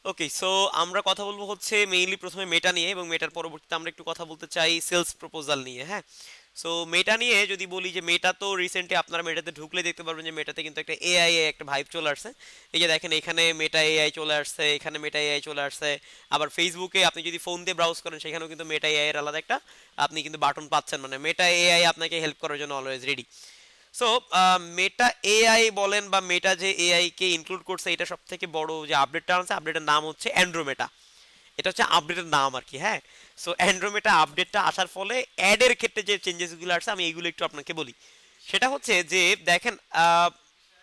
ওকে, so আমরা কথা বলবো হচ্ছে মেইনলি প্রথমে মেটা নিয়ে, এবং মেটার পরবর্তীতে আমরা একটু কথা বলতে চাই সেলস প্রপোজাল নিয়ে। হ্যাঁ, সো মেটা নিয়ে যদি বলি, যে মেটা তো রিসেন্টলি আপনারা মেটাতে ঢুকলে দেখতে পারবেন যে মেটাতে কিন্তু একটা এআই একটা ভাইব চলে আসছে। এই যে দেখেন, এখানে মেটা এআই চলে আসছে, এখানে মেটা এআই চলে আসছে। আবার ফেসবুকে আপনি যদি ফোন দিয়ে ব্রাউজ করেন, সেখানেও কিন্তু মেটা এআই এর আলাদা একটা আপনি কিন্তু বাটন পাচ্ছেন, মানে মেটা এআই আপনাকে হেল্প করার জন্য always ready. So Meta AI বলেন বা মেটা যে এআই কে ইনক্লুড করছে, এটা সব থেকে বড় যে আপডেটটা আছে, আপডেটের নাম হচ্ছে অ্যান্ড্রোমেটা। এটা হচ্ছে আপডেটের নাম আর কি। হ্যাঁ, সো অ্যান্ড্রোমেটা আপডেটটা আসার ফলে অ্যাডের ক্ষেত্রে যে চেঞ্জেসগুলো আসছে, আমি এইগুলো একটু আপনাকে বলি। সেটা হচ্ছে যে দেখেন,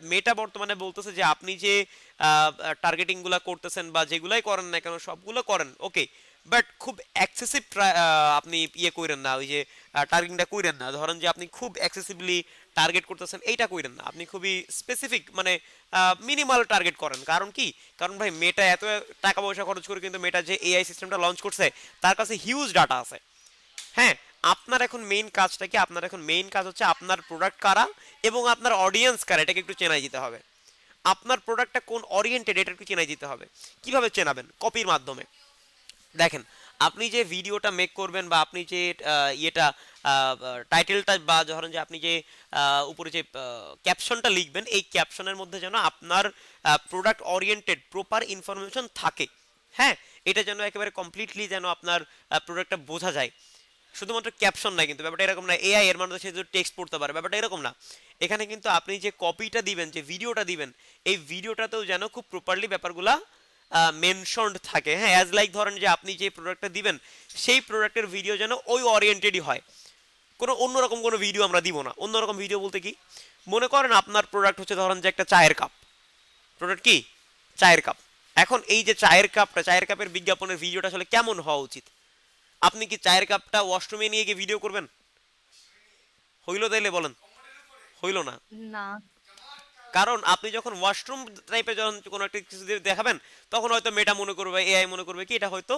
মেটা বর্তমানে বলতেছে যে আপনি যে টার্গেটিংগুলো করতেছেন বা যেগুলাই করেন না কেন, সবগুলো করেন ওকে, বাট খুব এক্সেসিভ আপনি ইয়ে কইরেন না, ওই যে টার্গেটিংটা কইরেন না। ধরেন যে আপনি খুব এক্সেসিভলি টার্গেট করতেছেন, এইটা কইরেন না। আপনি খুবই স্পেসিফিক, মানে মিনিমাল টার্গেট করেন। কারণ কি? কারণ ভাই, মেটা এত টাকা পয়সা খরচ করে কিন্তু মেটা যে এআই সিস্টেমটা লঞ্চ করছে, তার কাছে হিউজ ডাটা আছে। হ্যাঁ, আপনার এখন মেইন কাজটা কি? আপনার এখন মেইন কাজ হচ্ছে আপনার প্রোডাক্ট কারা এবং আপনার অডিয়েন্স কারা, এটাকে একটু চেনাই দিতে হবে। আপনার প্রোডাক্টটা কোন ওরিয়েন্টেড, এটা একটু চেনাই দিতে হবে। কিভাবে চেনাবেন? কপির মাধ্যমে। দেখেন, আপনি যে ভিডিওটা মেক করবেন বা আপনি যে ইয়েটা টাইটেলটা, বা ধরেন যে আপনি যে উপরে যে ক্যাপশনটা লিখবেন, এই ক্যাপশনের মধ্যে যেন আপনার প্রোডাক্ট ওরিয়েন্টেড প্রপার ইনফরমেশন থাকে। হ্যাঁ, এটা যেন একেবারে কমপ্লিটলি যেন আপনার প্রোডাক্টটা বোঝা যায়। শুধুমাত্র ক্যাপশন না, কিন্তু ব্যাপারটা এরকম না এআই এর মানে সে যদি টেক্সট পড়তে পারে, ব্যাপারটা এরকম না। এখানে কিন্তু আপনি যে কপিটা দিবেন, যে ভিডিওটা দিবেন, এই ভিডিওটাতেও যেন খুব প্রপারলি ব্যাপারগুলা মেনশনড থাকে। হ্যাঁ, অ্যাজ লাইক ধরেন যে আপনি যে প্রোডাক্টটা দিবেন, সেই প্রোডাক্টের ভিডিও যেন ওই ওরিয়েন্টেডই হয়। কোনো অন্যরকম কোনো ভিডিও আমরা দিব না। অন্যরকম ভিডিও বলতে কি? মনে করেন আপনার প্রোডাক্ট হচ্ছে ধরেন যে একটা চায়ের কাপ। প্রোডাক্ট কি? চায়ের কাপ। এখন এই যে চায়ের কাপটা, চায়ের কাপের বিজ্ঞাপনের ভিডিওটা আসলে কেমন হওয়া উচিত? আপনি কি চায়ের কাপটা ওয়াশরুমে নিয়ে গিয়ে ভিডিও করবেন? হইলো তাইলে বলেন? হইলো না। না। কারণ আপনি যখন ওয়াশরুম টাইপের যখন কোনো একটা কিছু দিয়ে দেখাবেন, তখন হয়তো মেটা মনে করবে, এআই মনে করবে কি এটা হয়তো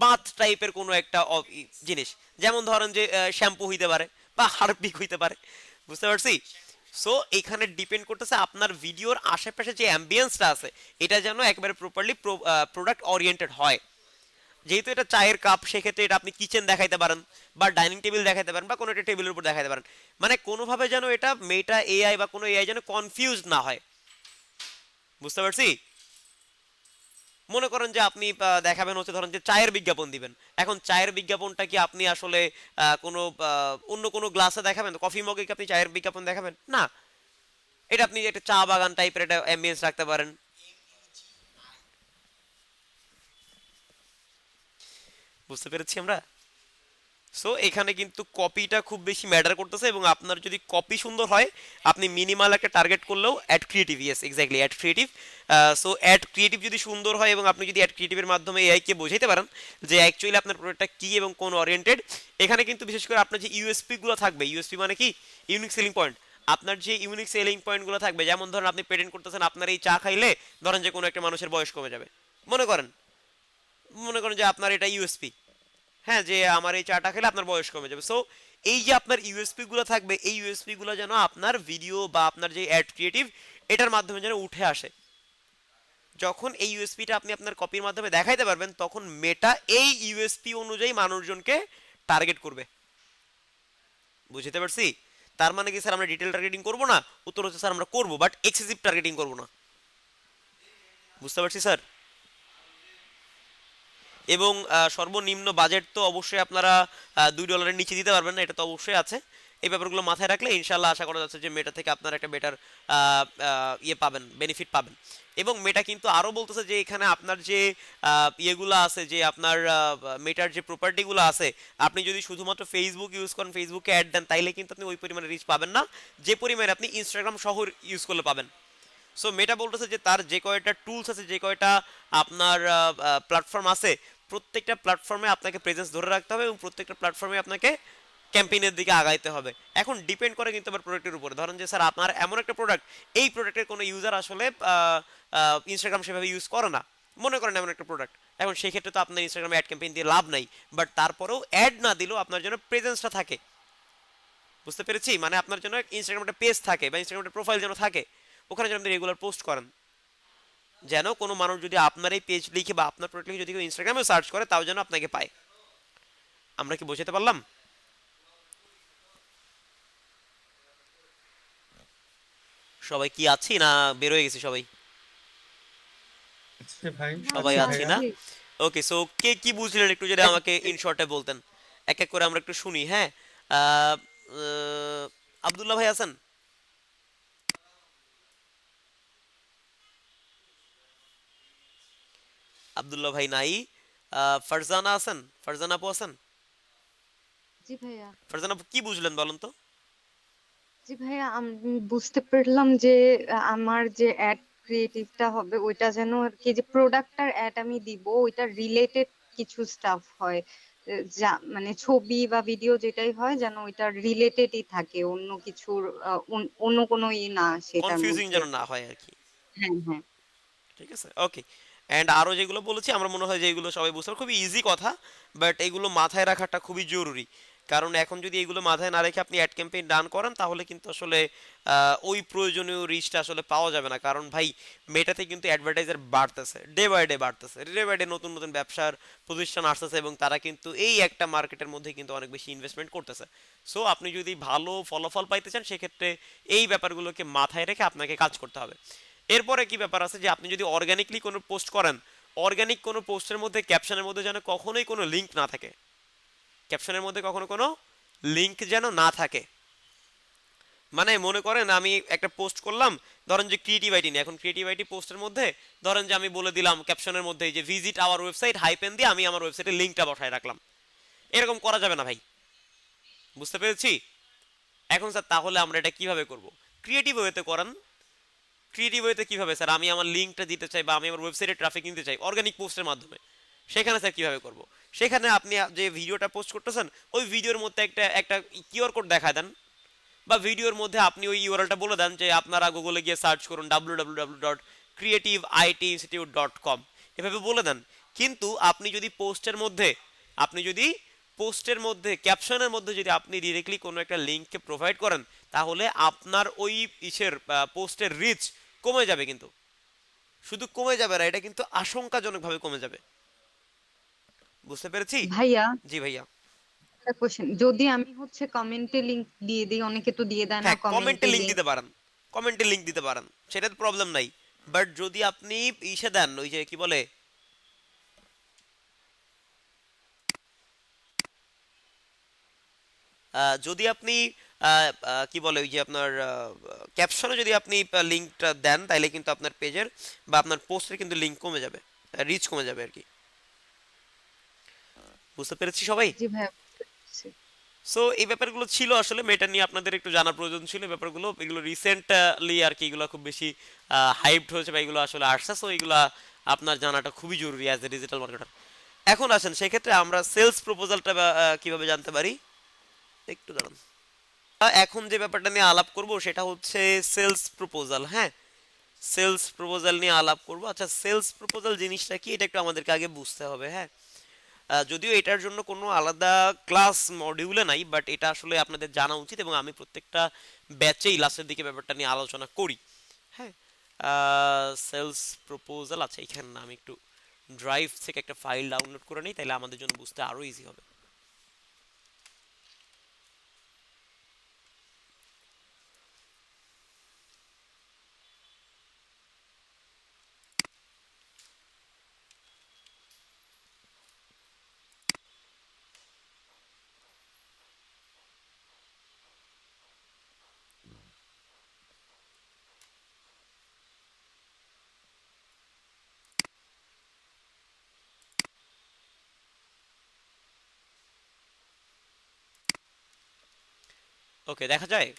বাথ টাইপের কোনো একটা জিনিস। যেমন ধরেন যে শ্যাম্পু হইতে পারে বা হারপিক হইতে পারে। বুঝতে পারছি? সো এখানে ডিপেন্ড করতেছে আপনার ভিডিওর আশেপাশে যে অ্যাম্বিয়েন্সটা আছে, এটা যেন একবারে প্রপারলি প্রোডাক্ট ওরিয়েন্টেড হয়। যেহেতু এটা চায়ের কাপ, সেক্ষেত্রে এটা আপনি কিচেন দেখাইতে পারেন বা ডাইনিং টেবিল দেখাইতে পারেন বা কোনো একটা টেবিলের উপর দেখাইতে পারেন। মানে কোনোভাবে যেন এটা মেটা এআই বা কোনো এআই যেন কনফিউজ না হয়। বুঝতে পারছি? মনে করেন যে আপনি দেখাবেন হচ্ছে ধরেন যে চায়ের বিজ্ঞাপন দিবেন। এখন চায়ের বিজ্ঞাপনটা কি আপনি আসলে কোনো অন্য কোনো গ্লাসে দেখাবেন? কফি মগে কি আপনি চায়ের বিজ্ঞাপন দেখাবেন না? এটা আপনি একটা চা বাগান টাইপের একটা অ্যাম্বিয়েন্স রাখতে পারেন। বুঝতে পেরেছি আমরা? সো এখানে কিন্তু কপিটা খুব বেশি ম্যাটার করতেছে, এবং আপনার যদি কপি সুন্দর হয়, আপনি মিনিমাল একটা টার্গেট করলেও add creative, yes exactly add creative. So add creative যদি সুন্দর হয়, এবং আপনি যদি অ্যাড ক্রিয়েটিভের মাধ্যমে এআই কে বোঝাইতে পারেন যে অ্যাকচুয়ালি আপনার প্রোডাক্টটা কী এবং কোন ওরিয়েন্টেড, এখানে কিন্তু বিশেষ করে আপনার যে ইউএসপি গুলো থাকবে, ইউএসপি মানে কি? Unique selling point. আপনার যে ইউনিক সেলিং পয়েন্টগুলো থাকবে, যেমন ধরেন আপনি পেটেন্ট করতেছেন আপনার এই চা খাইলে ধরেন যে কোনো একটা মানুষের বয়স কমে যাবে। মনে করেন, মনে করেন যে আপনার এটা ইউএসপি। হ্যাঁ, যে আমার এই চাটা খেলে আপনার বয়স কমে যাবে। সো এই যে আপনার ইউএসপি গুলো থাকবে, এই ইউএসপি গুলো যেন আপনার ভিডিও বা আপনার যে অ্যাড ক্রিয়েটিভ, এটার মাধ্যমে যেন উঠে আসে। যখন এই ইউএসপিটা আপনি আপনার কপির মাধ্যমে দেখাইতে পারবেন, তখন মেটা এই ইউএসপি অনুযায়ী মানুষজনকে টার্গেট করবে। বুঝতে পারছি? তার মানে কি স্যার আমরা ডিটেল টার্গেটিং করবো না? উত্তর হচ্ছে স্যার আমরা করবো, বাট এক্সেসিভ টার্গেটিং করবো না। বুঝতে পারছি স্যার? এবং সর্বনিম্ন বাজেট তো অবশ্যই আপনারা $2 নিচে দিতে পারবেন না, এটা তো অবশ্যই আছে। এই ব্যাপারগুলো মাথায় রাখলে ইনশাল্লাহ আশা করা যাচ্ছে যে মেটা থেকে আপনারা একটা বেটার ইয়ে পাবেন, বেনিফিট পাবেন। এবং মেটা কিন্তু আরও বলতেছে যে এখানে আপনার যে ইয়েগুলো আছে, যে আপনার মেটার যে প্রপার্টিগুলো আছে, আপনি যদি শুধুমাত্র ফেসবুক ইউজ করেন, ফেসবুকে অ্যাড দেন, তাইলে কিন্তু আপনি ওই পরিমাণে রিচ পাবেন না যে পরিমাণে আপনি ইনস্টাগ্রাম সহ ইউজ করলে পাবেন। সো মেটা বলতেছে যে তার যে কয়টা টুলস আছে, যে কয়টা আপনার প্ল্যাটফর্ম আছে, প্রত্যেকটা প্ল্যাটফর্মে আপনাকে প্রেজেন্স ধরে রাখতে হবে এবং প্রত্যেকটা প্ল্যাটফর্মে আপনাকে ক্যাম্পেইনের দিকে আগাইতে হবে। এখন ডিপেন্ড করে কিন্তু আবার প্রোডাক্টের উপরে। ধরেন যে স্যার আপনার এমন একটা প্রোডাক্ট, এই প্রোডাক্টের কোনো ইউজার আসলে ইনস্টাগ্রাম সেভাবে ইউজ করে না, মনে করেন এমন একটা প্রোডাক্ট। এখন সেই ক্ষেত্রে তো আপনার ইনস্টাগ্রামে অ্যাড ক্যাম্পেইন দিয়ে লাভ নাই, বাট তারপরেও অ্যাড না দিলেও আপনার জন্য প্রেজেন্সটা থাকে। বুঝতে পেরেছি? মানে আপনার জন্য ইনস্টাগ্রাম একটা পেজ থাকে বা ইনস্টাগ্রাম একটা প্রোফাইল যেন থাকে, ওখানে যেন আপনি রেগুলার পোস্ট করেন। যেন কোনো মানুষ যদি আপনার এই পেজ লিখে বা আপনার প্রোডাক্ট লিখে যদি কেউ ইনস্টাগ্রামে সার্চ করে তাও যেন আপনাকে পায়। আমরা কি বোঝাতে পারলাম? সবাই কি আছি না বের হয়ে গেছি সবাই? আচ্ছা ভাই, না সবাই আছি ভাইয়া আছি ভাইয়া। না? আছি। ওকে, সো কে কি বুঝলেন একটু যদি এক- আমাকে ইন এক- শর্টে বলতেন, এক এক করে আমরা একটু শুনি। হ্যাঁ, আহ, আব্দুল্লাহ ভাই আছেন? আব্দুল্লাহ ভাই নাই। ফারজানা আছেন? ফারজানা আপু আছেন? জি ভাইয়া। ফারজানা আপু কি বুঝলেন বলুন তো? জি ভাইয়া, আমি বুঝতে পারলাম যে আমার যে অ্যাড ক্রিয়েটিভটা হবে ওইটা যেন আর কি, যে প্রোডাক্টটার অ্যাড আমি দিব ওইটা রিলেটেড কিছু স্টাফ হয়। যা মানে ছবি বা ভিডিও যেটাই হয় যেন ওইটা রিলেটেডই থাকে, অন্য কিছুর অন্য কোনো না সেটার কনফিউজিং মধ্যে। যেন না হয় আর কি। হ্যাঁ হ্যাঁ। ঠিক আছে, ওকে। অ্যান্ড আরও যেগুলো বলেছি আমার মনে হয় যে এগুলো সবাই বুঝতে পারে, খুবই ইজি কথা, বাট এগুলো মাথায় রাখাটা খুবই জরুরি। কারণ এখন যদি এগুলো মাথায় না রেখে আপনি অ্যাড ক্যাম্পেইন রান করেন তাহলে কিন্তু আসলে ওই প্রয়োজনীয় রিচটা আসলে পাওয়া যাবে না। কারণ ভাই, মেটাতে কিন্তু অ্যাডভার্টাইজার বাড়তেছে, ডে বাই ডে বাড়তেছে, ডে বাই ডে নতুন নতুন ব্যবসার প্রতিষ্ঠান আসতেছে এবং তারা কিন্তু এই একটা মার্কেটের মধ্যে কিন্তু অনেক বেশি ইনভেস্টমেন্ট করতেছে। সো আপনি যদি ভালো ফলাফল পাইতে চান সেক্ষেত্রে এই ব্যাপারগুলোকে মাথায় রেখে আপনাকে কাজ করতে হবে। এরপরে কি ব্যাপার আছে যে আপনি যদি অর্গানিকলি কোনো পোস্ট করেন, অর্গানিক কোনো পোস্টের মধ্যে ক্যাপশনের মধ্যে যেন কখনোই কোনো লিঙ্ক না থাকে, ক্যাপশনের মধ্যে কখনো কোনো লিঙ্ক যেন না থাকে। মানে মনে করেন আমি একটা পোস্ট করলাম, ধরেন যে ক্রিয়েটিভ আইটি নিয়ে, এখন ক্রিয়েটিভ আইটি পোস্টের মধ্যে ধরেন যে আমি বলে দিলাম ক্যাপশনের মধ্যে যে ভিজিট আওয়ার ওয়েবসাইট হাইপেন দিয়ে আমি আমার ওয়েবসাইটের লিঙ্কটা বসায় রাখলাম, এরকম করা যাবে না ভাই। বুঝতে পেরেছি? এখন স্যার তাহলে আমরা এটা কিভাবে করব? ক্রিয়েটিভ ওয়েতে করেন। ক্রিয়েটিভ ওয়েতে কিভাবে স্যার? আমি আমার লিঙ্কটা দিতে চাই বা আমি আমার ওয়েবসাইটে ট্রাফিক নিতে চাই অর্গানিক পোস্টের মাধ্যমে, সেখানে স্যার কিভাবে করব? সেখানে আপনি যে ভিডিওটা পোস্ট করতেছেন ওই ভিডিওর মধ্যে একটা একটা কিউআর কোড দেখায় দেন, বা ভিডিওর মধ্যে আপনি ওই ইউআরএলটা বলে দেন যে আপনারা গুগলে গিয়ে সার্চ করুন www.creativeitinstitute.com, এভাবে বলে দেন। কিন্তু আপনি যদি পোস্টের মধ্যে ক্যাপশনের মধ্যে যদি আপনি ডিরেক্টলি কোনো একটা লিঙ্ককে প্রোভাইড করেন তাহলে আপনার ওই ইসের পোস্টের রিচ কমে যাবে। কিন্তু শুধু কমে যাবে না, এটা কিন্তু আশঙ্কাজনকভাবে কমে যাবে। বুঝতে পেরেছি? ভাইয়া জি ভাইয়া। একটা কোশ্চেন, যদি আমি হচ্ছে কমেন্টে লিংক দিয়ে দিই, অনেকে তো দিয়ে দেয় না হ্যাঁ, কমেন্টে কমেন্টে লিঙ্ক লিংক। দিতে পারেন, কমেন্টে লিঙ্ক দিতে পারেন, সেটাতে প্রবলেম নাই। বাট যদি আপনি ইসে দেন, ওই যে কি বলে, যদি আপনি কি বলে ওই যে আপনার ক্যাপশনে যদি আপনি লিঙ্কটা দেন তাহলে কিন্তু আপনার পেজের বা আপনার পোস্টের কিন্তু লিঙ্ক কমে যাবে, রিচ কমে যাবে আর কি। বুঝতে পেরেছি সবাই? জি ভাইয়া, বুঝতে পারছি। সো এই ব্যাপারগুলো ছিল আসলে মেটা নিয়ে আপনাদের একটু জানার প্রয়োজন ছিল। এই ব্যাপারগুলো এগুলো রিসেন্টলি আর কি, এগুলো খুব বেশি হাইপড হয়েছে বা এগুলো আসলে আসছে, সো এগুলো আপনার জানাটা খুবই জরুরি অ্যাজ এ ডিজিটাল মার্কেটার। এখন আসেন সেক্ষেত্রে আমরা সেলস প্রপোজালটা কিভাবে জানতে পারি, একটু দাঁড়ান। এখন যে ব্যাপারটা নিয়ে আলাপ করব সেটা হচ্ছে সেলস প্রপোজাল। হ্যাঁ, সেলস প্রপোজাল নিয়ে আলাপ করব। আচ্ছা, সেলস প্রপোজাল জিনিসটা কি এটা একটু আমাদেরকে আগে বুঝতে হবে। হ্যাঁ, যদিও এটার জন্য কোনো আলাদা ক্লাস মডিউলে নাই, বাট এটা আসলে আপনাদের জানা উচিত এবং আমি প্রত্যেকটা ব্যাচেই লাস্টের দিকে ব্যাপারটা নিয়ে আলোচনা করি। হ্যাঁ, সেলস প্রপোজাল, আচ্ছা এখানে না, আমি একটু ড্রাইভ থেকে একটা ফাইল ডাউনলোড করে নিই, তাহলে আমাদের জন্য বুঝতে আরো ইজি হবে। ওকে, দেখা যায়?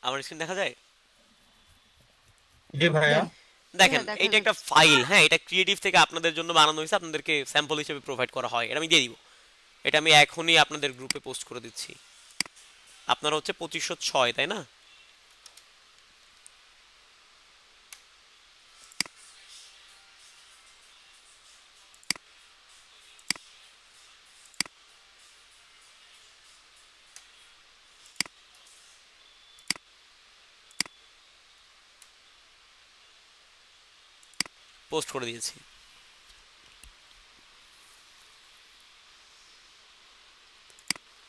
আমার স্ক্রিন দেখা যায়? জি ভাইয়া। জি দেখেন, হ্যাঁ, দেখা এটা একটা যাচ্ছে। ফাইল। হ্যাঁ, এটা ক্রিয়েটিভ থেকে আপনাদের জন্য বানানো হয়েছে, আপনাদেরকে স্যাম্পল হিসেবে প্রোভাইড করা হয়, এটা আমি দিয়ে দিব। এটা আমি এখনই আপনাদের গ্রুপে পোস্ট করে দিচ্ছি। আপনার হচ্ছে 2506, তাই না? পোস্ট করে দিয়েছি।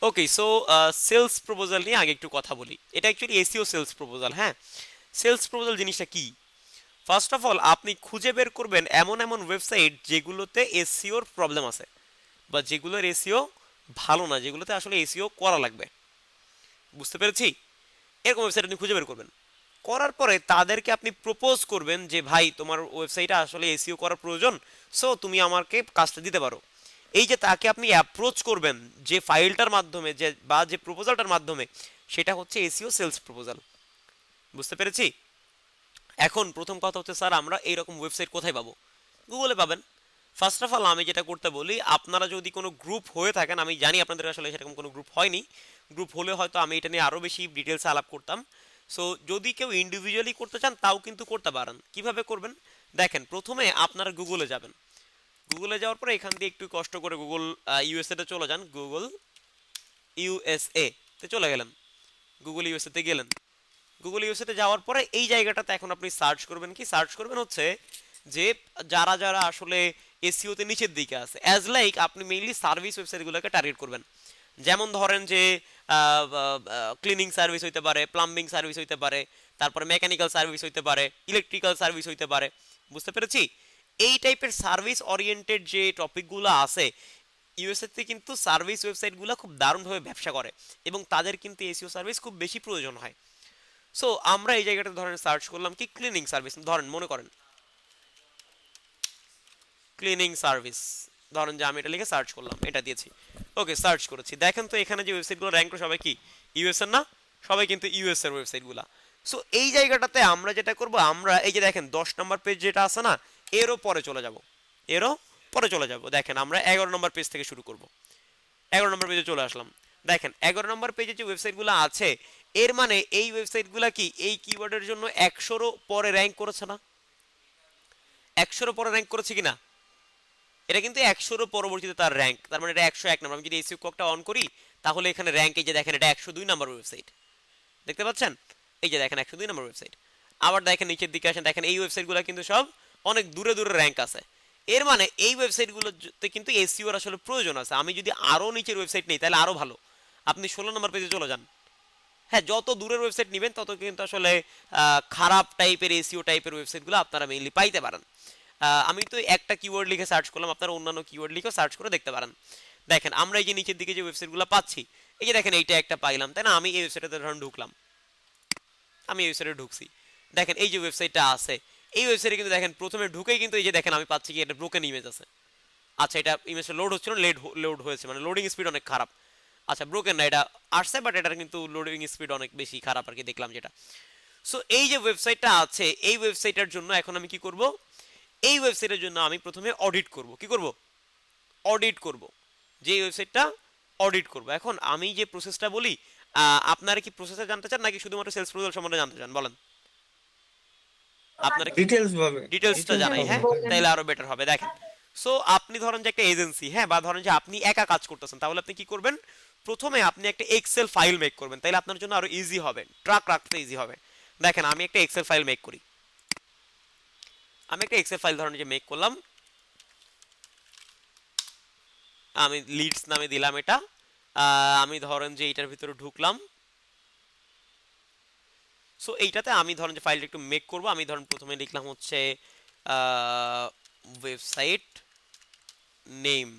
ওকে, সো সেলস প্রপোজাল নিয়ে আগে একটু কথা বলি। এটা অ্যাকচুয়ালি এসইও সেলস প্রপোজাল। হ্যাঁ, সেলস প্রপোজাল জিনিসটা কি? ফার্স্ট অফ অল আপনি খুঁজে বের করবেন এমন এমন ওয়েবসাইট যেগুলোতে এসইওর প্রবলেম আছে, বা যেগুলোর এসইও ভালো না, যেগুলোতে আসলে এসইও করা লাগবে। বুঝতে পেরেছি? এরকম ওয়েবসাইট আপনি খুঁজে বের করবেন, করার পরে তাদেরকে আপনি প্রপোজ করবেন যে ভাই তোমার ওয়েবসাইটে আসলে এসইও করার প্রয়োজন, সো তুমি আমাকে কাজটা দিতে পারো। এই যে তাকে আপনি অ্যাপ্রোচ করবেন যে ফাইলটার মাধ্যমে, যে বা যে প্রপোজালটার মাধ্যমে, সেটা হচ্ছে এসইও সেলস প্রপোজাল। বুঝতে পেরেছি? এখন প্রথম কথা হচ্ছে, স্যার আমরা এইরকম ওয়েবসাইট কোথায় পাবো? গুগলে পাবেন। ফার্স্ট অফ অল আমি যেটা করতে বলি, আপনারা যদি কোনো গ্রুপ হয়ে থাকেন, আমি জানি আপনাদের আসলে সেরকম কোনো গ্রুপ হয়নি, গ্রুপ হলে হয়তো আমি এটা নিয়ে আরও বেশি ডিটেলসে আলাপ করতাম। সো যদি কেউ ইন্ডিভিজুয়ালি করতে চান তাও কিন্তু করতে পারেন। কিভাবে করবেন দেখেন, প্রথমে আপনারা গুগলে যাবেন। গুগলে যাওয়ার পরে এখান দিয়ে একটু কষ্ট করে গুগল ইউএসএ তে চলে যান। গুগল ইউএসএ তে চলে গেলেন, গুগল ইউএসএ তে গেলেন। গুগল ইউএসএ তে যাওয়ার পরে এই জায়গাটাতে এখন আপনি সার্চ করবেন, কি সার্চ করবেন হচ্ছে যে যারা যারা আসলে এসইও তে নিচের দিকে আছে, অ্যাজ লাইক আপনি মেইনলি সার্ভিস ওয়েবসাইটগুলোকে টার্গেট করবেন। যেমন ধরেন যে ক্লিনিং সার্ভিস হইতে পারে, প্লাম্বিং সার্ভিস হইতে পারে, তারপরে মেকানিক্যাল সার্ভিস হইতে পারে, ইলেকট্রিক্যাল সার্ভিস হইতে পারে। বুঝতে পেরেছি? এই টাইপের সার্ভিস ওরিয়েন্টেড যে টপিকগুলো আছে, ইউএসএ তে কিন্তু সার্ভিস ওয়েবসাইটগুলো খুব দারুণভাবে ব্যবসা করে, এবং তাদের কিন্তু এসইও সার্ভিস খুব বেশি প্রয়োজন হয়। সো আমরা এই জায়গাটা ধরেন সার্চ করলাম কি ক্লিনিং সার্ভিস, ধরেন মনে করেন ক্লিনিং সার্ভিস, ধরেন যে আমি এটা লিখে সার্চ করলাম, এটা দিয়েছি, ওকে সার্চ করেছি। দেখেন তো এখানে যে ওয়েবসাইটগুলো র্যাঙ্ক করে সবাই কি ইউএস এর না? সবাই কিন্তু ইউএস এর ওয়েবসাইটগুলো। সো এই জায়গাটাতে আমরা যেটা করব, আমরা এই যে দেখেন 10 নম্বর পেজ যেটা আছে না, এরও পরে চলে যাব, এরও পরে চলে যাব। দেখেন আমরা 11 নম্বর পেজ থেকে শুরু করব। 11 নম্বর পেজে চলে আসলাম। দেখেন 11 নম্বর পেজে যে ওয়েবসাইটগুলো আছে, এর মানে এই ওয়েবসাইটগুলো কি এই কিওয়ার্ডের জন্য 100রও পরে র্যাঙ্ক করেছে না? 100রও পরে র্যাঙ্ক করেছে কিনা? এটা কিন্তু 100রও পরবর্তীতে তার র্যাঙ্ক, তার মানে এটা 101 নম্বর। আমি যদি এসইও কোডটা অন করি, তাহলে এখানে র্যাঙ্ক এই যে দেখেন এটা 102 নম্বর ওয়েবসাইট। দেখতে পাচ্ছেন? এই যে দেখেন 102 নম্বর ওয়েবসাইট। আবার দেখেন নিচের দিকে আসেন, দেখেন এই ওয়েবসাইটগুলো কিন্তু সব অনেক দূরে দূরে র্যাঙ্ক আছে। এর মানে এই ওয়েবসাইটগুলোতে কিন্তু এসইওর আসলে প্রয়োজন আছে। আমি যদি আরও নিচের ওয়েবসাইট নেই তাহলে আরও ভালো। আপনি 16 নম্বর পেজে চলে যান। হ্যাঁ, যত দূরের ওয়েবসাইট নেবেন তত কিন্তু আসলে খারাপ টাইপের এসইও টাইপের ওয়েবসাইটগুলো আপনারা মেইনলি পাইতে পারেন। আমি তো একটা কিওয়ার্ড লিখে সার্চ করলাম, আপনারা অন্যান্য কিওয়ার্ড লিখেও সার্চ করে দেখতে পারেন। দেখেন আমরা এই যে নিচের দিকে যে ওয়েবসাইটগুলো পাচ্ছি, এই যে দেখেন এইটা একটা পাইলাম, তাই না? আমি এই ওয়েবসাইটে ধরুন ঢুকলাম, আমি এই ওয়েবসাইটে ঢুকছি। দেখেন এই যে ওয়েবসাইটটা আছে, এই ওয়েবসাইটে কিন্তু দেখেন প্রথমে ঢুকেই কিন্তু এই যে দেখেন আমি পাচ্ছি কি এটা ব্রোকেন ইমেজ আছে। আচ্ছা, এটা ইমেজটা লোড হচ্ছিল, লোড হয়েছে, মানে লোডিং স্পিড অনেক খারাপ। আচ্ছা, ব্রোকেন না, এটা আসছে, বাট এটার কিন্তু লোডিং স্পিড অনেক বেশি খারাপ আর কি, দেখলাম যেটা। সো এই যে ওয়েবসাইটটা আছে, এই ওয়েবসাইটের জন্য এখন আমি কি করব, এই ওয়েবসাইটের জন্য আমি প্রথমে অডিট করব। কি করব? অডিট করব। যে ওয়েবসাইটটা অডিট করব। এখন আমি যে প্রসেসটা বলি, আপনারা কি প্রসেসটা জানতে চান নাকি শুধুমাত্র সেলস প্রপোজাল সম্বন্ধে জানতে চান? বলেন আপনারা কি ডিটেলস ভাবে, ডিটেলসটা ডিটেলস জানাই? ভাবে হ্যাঁ, বলেন। বলেন। তাহলে আরো বেটার হবে। দেখেন, সো আপনি ধরেন যে একটা এজেন্সি, হ্যাঁ, বা ধরেন যে আপনি একা কাজ করতেছেন, তাহলে আপনি কি করবেন? প্রথমে আপনি একটা এক্সেল ফাইল মেক করবেন, তাহলে আপনার জন্য আরো ইজি হবে, ট্র্যাক রাখতে ইজি হবে। দেখেন আমি একটা এক্সেল ফাইল মেক করি। আমি একটা এক্সেল ফাইল ধরেন যে মেক করলাম, আমি লিডস নামে দিলাম এটা। আমি ধরেন যে এটার ভিতরে ঢুকলাম। সো এইটাতে আমি ধরেন যে ফাইলটা একটু মেক করব। আমি ধরেন প্রথমে লিখলাম হচ্ছে ওয়েবসাইট নেম।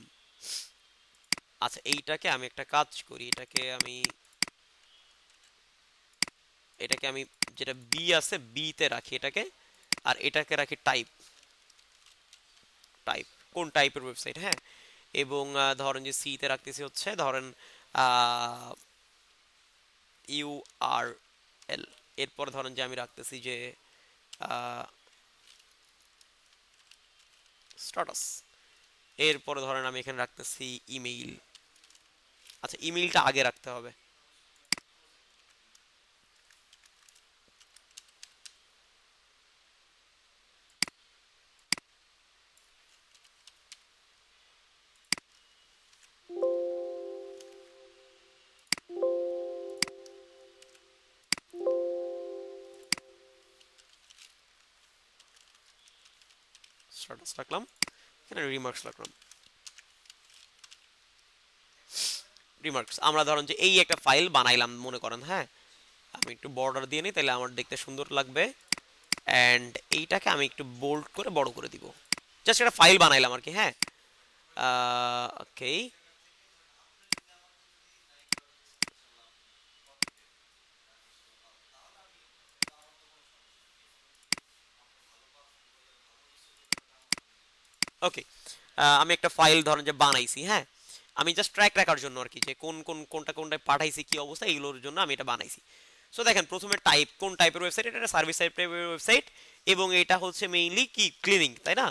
আচ্ছা, এইটাকে আমি একটা কাজ করি, এটাকে আমি যেটা বি আছে বি তে রাখি এটাকে, আর এটাকে রাখি টাইপ। টাইপ কোন টাইপের ওয়েবসাইট? হ্যাঁ, এবং ধরেন যে সি তে রাখতেছি হচ্ছে ধরেন ইউআরএল। এরপর ধরেন যে আমি রাখতেছি যে স্ট্যাটাস। এরপর ধরেন আমি এখানে রাখতেছি ইমেইল। আচ্ছা, ইমেইলটা আগে রাখতে হবে। স্ট্যাটাস রাখলাম, এখানে রিমার্কস রাখলাম। রিমার্কস আমরা ধরুন যে এই একটা ফাইল বানাইলাম মনে করেন, হ্যাঁ আমি একটু বর্ডার দিয়ে নিই তাহলে আমার দেখতে সুন্দর লাগবে। অ্যান্ড এইটাকে আমি একটু বোল্ড করে বড় করে দিব, জাস্ট একটা ফাইল বানাইলাম আর কি। হ্যাঁ ওকে, ওকে আমি একটা ফাইল ধরেন যে বানাইছি। হ্যাঁ আমি জাস্ট ট্র্যাক রাখার জন্য আর কি, যে কোনটা কোনটা পাঠাইছি কি অবস্থা এইগুলোর জন্য আমি এটা বানাইছি। সো দেখেন প্রথমে টাইপ, কোন টাইপের ওয়েবসাইট, এটা সার্ভিস টাইপের ওয়েবসাইট, এবং এটা হচ্ছে মেইনলি কি ক্লিনিং, তাই না,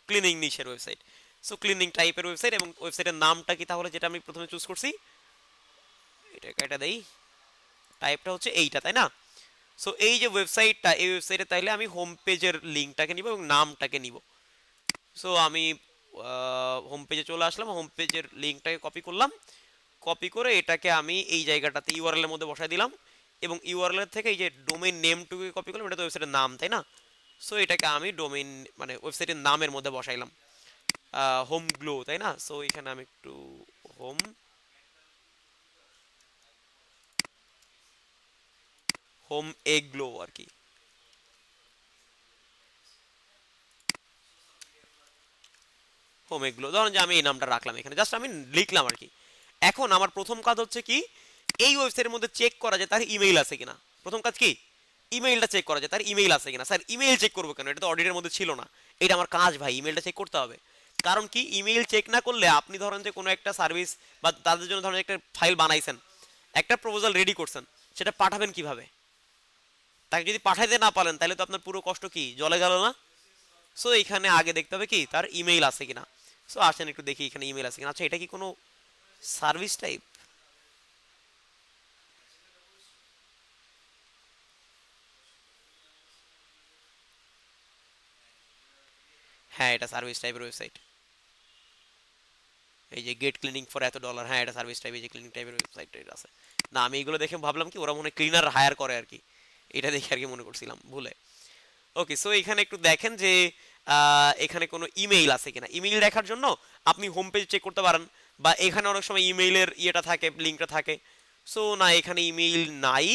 ক্লিনিং নিশের ওয়েবসাইট। সো ক্লিনিং টাইপের ওয়েবসাইট, এবং ওয়েবসাইটের নামটা কি তাহলে যেটা আমি প্রথমে চুজ করছি, এটা দেই, টাইপটা হচ্ছে এইটা, তাই না। সো এই যে ওয়েবসাইটটা, এই ওয়েবসাইটে তাইলে আমি হোম পেজের লিঙ্কটাকে নিব এবং নামটাকে নিব। সো আমি হোম পেজে চলে আসলাম, হোম পেজের লিঙ্কটাকে কপি করলাম, কপি করে এটাকে আমি এই জায়গাটাতে ইউআরএল এর মধ্যে বসাই দিলাম, এবং ইউআরএল এর থেকে এই যে ডোমেইন নেমটুকু কপি করলাম, এটা তো ওয়েবসাইটের নাম, তাই না। সো এটাকে আমি ডোমেইন মানে ওয়েবসাইটের নামের মধ্যে বসাইলাম, হোম গ্লো, তাই না। সো এখানে আমি একটু হোম হোম এগ্লো আর কি, হোম এগ্লো ধরুন যে আমি এই নামটা রাখলাম, এখানে জাস্ট আমি লিখলাম আর কি। এখন আমার প্রথম কাজ হচ্ছে কি, এই ওয়েবসাইটের মধ্যে চেক করা যায় তার ইমেইল আছে কিনা। প্রথম কাজ কি, ইমেইলটা চেক করা যায় তার ইমেইল আছে কিনা। স্যার ইমেইল চেক করবো কেন, এটা তো অডিটের মধ্যে ছিল না। এটা আমার কাজ ভাই, ইমেইলটা চেক করতে হবে। কারণ কি, ইমেইল চেক না করলে আপনি ধরেন যে কোনো একটা সার্ভিস বা তাদের জন্য ধরেন একটা ফাইল বানাইছেন, একটা প্রপোজাল রেডি করছেন, সেটা পাঠাবেন কিভাবে, তাকে যদি পাঠাইতে না পারেন তাহলে তো আপনার পুরো কষ্ট কি জলে গেল না। সো এখানে আগে দেখতে হবে কি তার ইমেইল আছে কিনা। সো আসেন একটু দেখি এখানে ইমেইল আছে কিনা। আচ্ছা এটা কি কোনো সার্ভিস টাইপ, হ্যাঁ এটা সার্ভিস টাইপের ওয়েবসাইট, এই যে গেট ক্লিনিং ফর এত ডলার, হ্যাঁ এটা সার্ভিস টাইপ, এই যে ক্লিনিং টাইপের ওয়েবসাইট এটা আছে। না আমি এগুলো দেখে ভাবলাম কি ওরা মনে হয় ক্লিনার হায়ার করে আর কি, এটা দেখে আর কি মনে করছিলাম ভুলে। ওকে সো এখানে একটু দেখেন যে এখানে কোনো ইমেইল আছে কিনা। ইমেইল দেখার জন্য আপনি হোম পেজ চেক করতে পারেন, বা এখানে অনেক সময় ইমেইলের ইয়েটা থাকে, লিঙ্কটা থাকে। সো না এখানে ইমেইল নাই।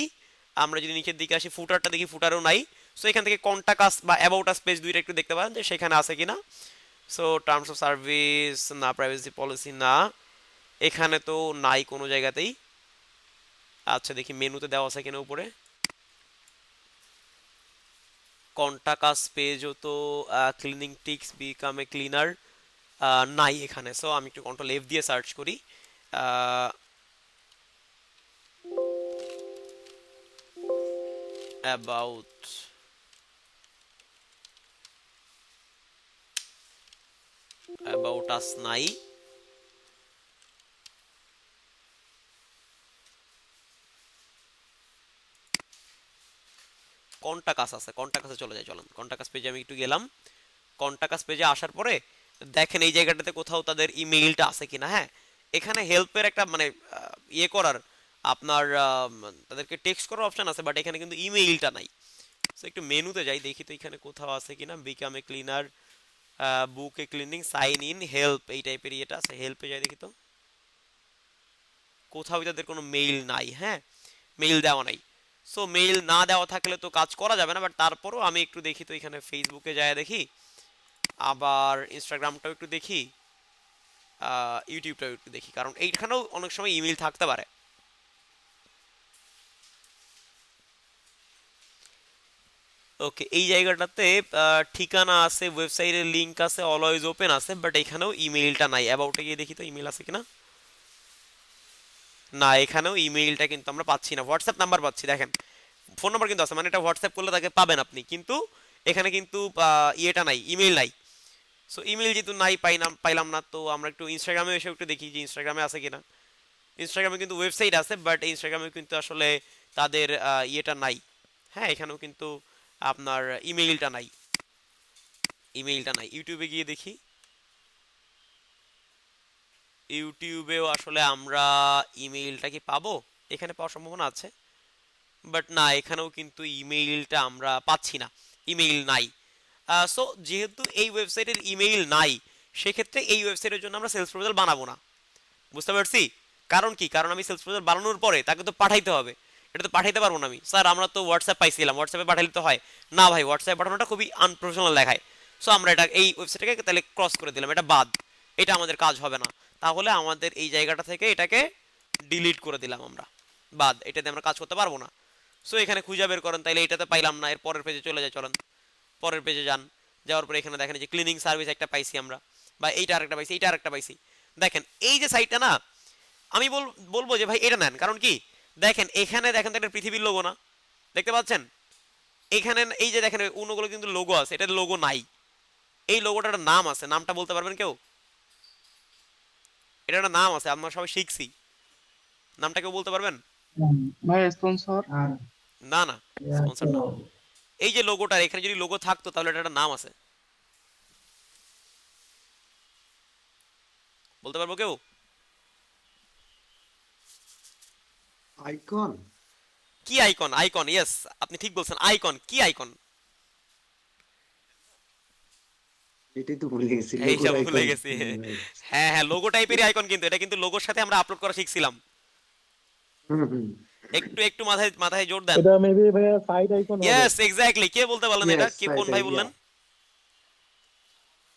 আমরা যদি নিচের দিকে আসি, ফুটারটা দেখি, ফুটারও নাই। সো এখান থেকে কন্টাক্ট আস বা অ্যাবাউট আস পেজ দুইটা একটু দেখতে পারেন যে সেখানে আছে কিনা। সো টার্মস অফ সার্ভিস না, প্রাইভেসি পলিসি না, এখানে তো নাই কোনো জায়গাতেই। আচ্ছা দেখি মেনুতে দেওয়া আছে কিনা উপরে, কন্টাক্ট পেজও তো, ক্লিনিং টিক্স বিকাম এ ক্লিনার নাই এখানে। সো আমি একটু কন্ট্রোল এফ দিয়ে সার্চ করি, অ্যাবাউট অ্যাবাউট আস নাই। কন্টাক্ট আছে, কন্টাক্টে চলে যায়, চলেন কন্টাক্ট পেজে আমি একটু গেলাম। কন্টাক্ট পেজে আসার পরে দেখেন এই জায়গাটাতে কোথাও তাদের ইমেইলটা আছে কিনা। হ্যাঁ এখানে হেল্পের একটা মানে ইয়ে করার আপনার তাদেরকে টেক্সট করার অপশন আছে, বাট এখানে কিন্তু ইমেইলটা নাই। সো একটু মেনুতে যাই দেখি তো এখানে কোথাও আছে কিনা, become a cleaner, book a cleaning, sign in, help, এই টাইপের ইয়েটা আছে। হেল্পে যাই দেখি তো, কোথাও তাদের কোনো মেইল নাই। হ্যাঁ মেইল দেওয়া নাই। সো মেইল না দেওয়া থাকলে তো কাজ করা যাবে না, বাট তারপরও আমি একটু দেখি তো এখানে ফেসবুকে যায় দেখি, আবার ইনস্টাগ্রামটাও একটু দেখি, ইউটিউবটাও একটু দেখি, কারণ এইখানেও অনেক সময় ইমেল থাকতে পারে। ওকে এই জায়গাটাতে ঠিকানা আছে, ওয়েবসাইটের লিংক আছে, অলওয়েজ ওপেন আছে, বাট এখানেও ইমেইলটা নাই। অ্যাবাউটে গিয়ে দেখি তো ইমেল আছে কিনা। না এখানেও ইমেইলটা কিন্তু আমরা পাচ্ছি না। হোয়াটসঅ্যাপ নাম্বার পাচ্ছি, দেখেন ফোন নাম্বার কিন্তু আছে, মানে এটা হোয়াটসঅ্যাপ করলে তাকে পাবেন আপনি, কিন্তু এখানে কিন্তু ইয়েটা নাই, ইমেইল নাই। সো ইমেল যেহেতু নাই, পাইলাম না, তো আমরা একটু ইনস্টাগ্রামে এসে একটু দেখি যে ইনস্টাগ্রামে আছে কিনা। ইনস্টাগ্রামে কিন্তু ওয়েবসাইট আছে, বাট ইনস্টাগ্রামে কিন্তু আসলে তাদের ইয়েটা নাই। হ্যাঁ এখানেও কিন্তু আপনার ইমেইলটা নাই, ইমেইলটা নাই। ইউটিউবে গিয়ে দেখি, ইউটিউবেও আসলে আমরা ইমেইলটা কি পাবো, এখানে পাওয়ার সম্ভাবনা আছে, বাট না এখানেও কিন্তু ইমেইলটা আমরা পাচ্ছি না, ইমেইল নাই। সো যেহেতু এই ওয়েবসাইটের ইমেইল নাই, সেক্ষেত্রে এই ওয়েবসাইটের জন্য আমরা সেলস প্রপোজাল বানাবো না। বুঝতে পারছি? কারণ কি, কারণ আমি সেলস প্রপোজাল বানানোর পরে তাকে তো পাঠাইতে হবে, এটা তো পাঠাইতে পারবো না আমি। স্যার আমরা তো হোয়াটসঅ্যাপ পাইছিলাম, হোয়াটসঅ্যাপে পাঠাইলে তো হয় না। ভাই হোয়াটসঅ্যাপে পাঠানোটা খুবই আনপ্রফেশনাল দেখায়। সো আমরা এটা এই ওয়েবসাইটটাকে তাহলে ক্রস করে দিলাম, এটা বাদ, এটা আমাদের কাজ হবে না। তাহলে আমাদের এই জায়গাটা থেকে এটাকে ডিলিট করে দিলাম আমরা, বাদ, এটাতে আমরা কাজ করতে পারবো না। সো এখানে খুঁজে বের করেন, তাইলে এটাতে পাইলাম না, এর পরের পেজে চলে যায়, চলেন পরের পেজে যান। যাওয়ার পরে এখানে দেখেন যে ক্লিনিং সার্ভিস একটা পাইছি আমরা, বা এইটা আরেকটা পাইছি, এইটা আরেকটা পাইছি। দেখেন এই যে সাইটটা না, আমি বলবো যে ভাই এটা নেন। কারণ কি, দেখেন এখানে দেখেন তো একটা পৃথিবীর লোগো না, দেখতে পাচ্ছেন? এখানে এই যে দেখেন অন্যগুলো কিন্তু লোগো আছে, এটার লোগো নাই। এই লোগোটার নাম আছে, নামটা বলতে পারবেন কেউ? এটা একটা নাম আছে, আমরা সবাই শিখছি, নামটা কেউ বলতে পারবেন? ভাই স্পন্সর আর না না, স্পন্সর না। এই যে লোগোটা, এখানে যদি লোগো থাকতো তাহলে এটা একটা নাম আছে, বলতে পারবো কেউ? আইকন। কি আইকন? আইকন, ইয়েস, আপনি ঠিক বলছেন, আইকন। কি আইকন? এটাই তো ভুলে গেছি, লোগোর এইটা ভুলে আইকন। গেছি। হ্যাঁ হ্যাঁ, লোগো টাইপেরই আইকন, কিন্তু এটা কিন্তু লোগোর সাথে আমরা আপলোড করা শিখছিলাম। হুম হুম। একটু একটু মাথায় মাথায় জোর দেন। এটা মেবি ভাইয়া সাইড আইকন হবে। Yes, exactly. কে বলতে পারলেন এটা? Yes, কে, কোন site ভাই idea. বললেন?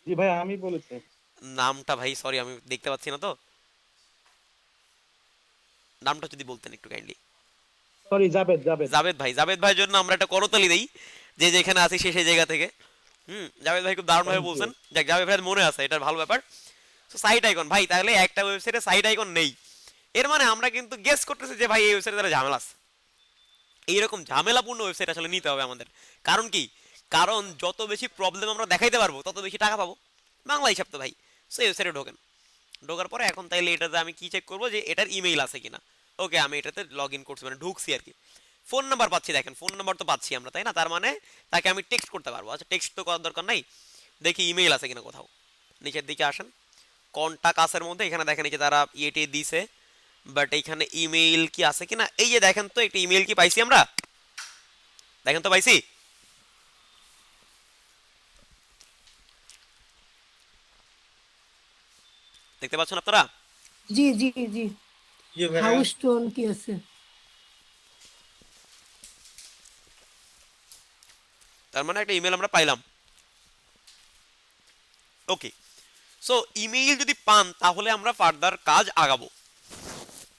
জি ভাই আমি বলেছি। নামটা ভাই সরি আমি দেখতে পাচ্ছি না তো, নামটা যদি বলতেন একটু কাইন্ডলি। সরি জাবেদ জাবেদ। জাবেদ ভাই, জাবেদ ভাইয়ের জন্য আমরা একটা করতালি দেই, যে যেখানে আছি সে সেই জায়গা থেকে। জাবেদ ভাই খুব দারুণ ভাবে Thank you. বলছেন। যাক, জাবেদ ভাইয়ের মনে আছে, এটা ভালো ব্যাপার। তো সাইট আইকন ভাই, তাহলে একটা ওয়েবসাইটে সাইট আইকন নেই, এর মানে আমরা কিন্তু গেস করতেছি যে ভাই এই ওয়েবসাইটে তারা ঝামেলা আছে। এইরকম ঝামেলাপূর্ণ ওয়েবসাইট আসলে নিতে হবে আমাদের। কারণ কি, কারণ যত বেশি প্রবলেম আমরা দেখাইতে পারবো তত বেশি টাকা পাবো, বাংলা হিসাব তো ভাই। সো এই ওয়েবসাইটে ঢোকেন, ঢোকার পরে এখন তাইলে এটাতে আমি কি চেক করবো, যে এটার ইমেইল আছে কিনা। ওকে, আমি এটাতে লগ ইন করছি, মানে ঢুকছি আর কি। ফোন নাম্বার পাচ্ছি, দেখেন ফোন নাম্বার তো পাচ্ছি আমরা, তাই না? তার মানে তাকে আমি টেক্সট করতে পারবো। আচ্ছা, টেক্সট তো করার দরকার নাই, দেখি ইমেইল আছে কিনা কোথাও। নিচের দিকে আসেন, কন্টাক্ট আসের মধ্যে এখানে দেখেন এই যে তারা ইয়েটে দিছে, বাট এইখানে ইমেইল কি আছে কিনা, এই যে দেখেন তো একটা ইমেইল কি পাইছি আমরা, দেখেন তো পাইছি। দেখতে পাচ্ছেন আপনারা? জি জি জি হাউস টোন কি আছে? তার মানে একটা ইমেল আমরা পাইলাম। ওকে, সো ইমেইল যদি পান তাহলে আমরা ফার্দার কাজ আগাবো।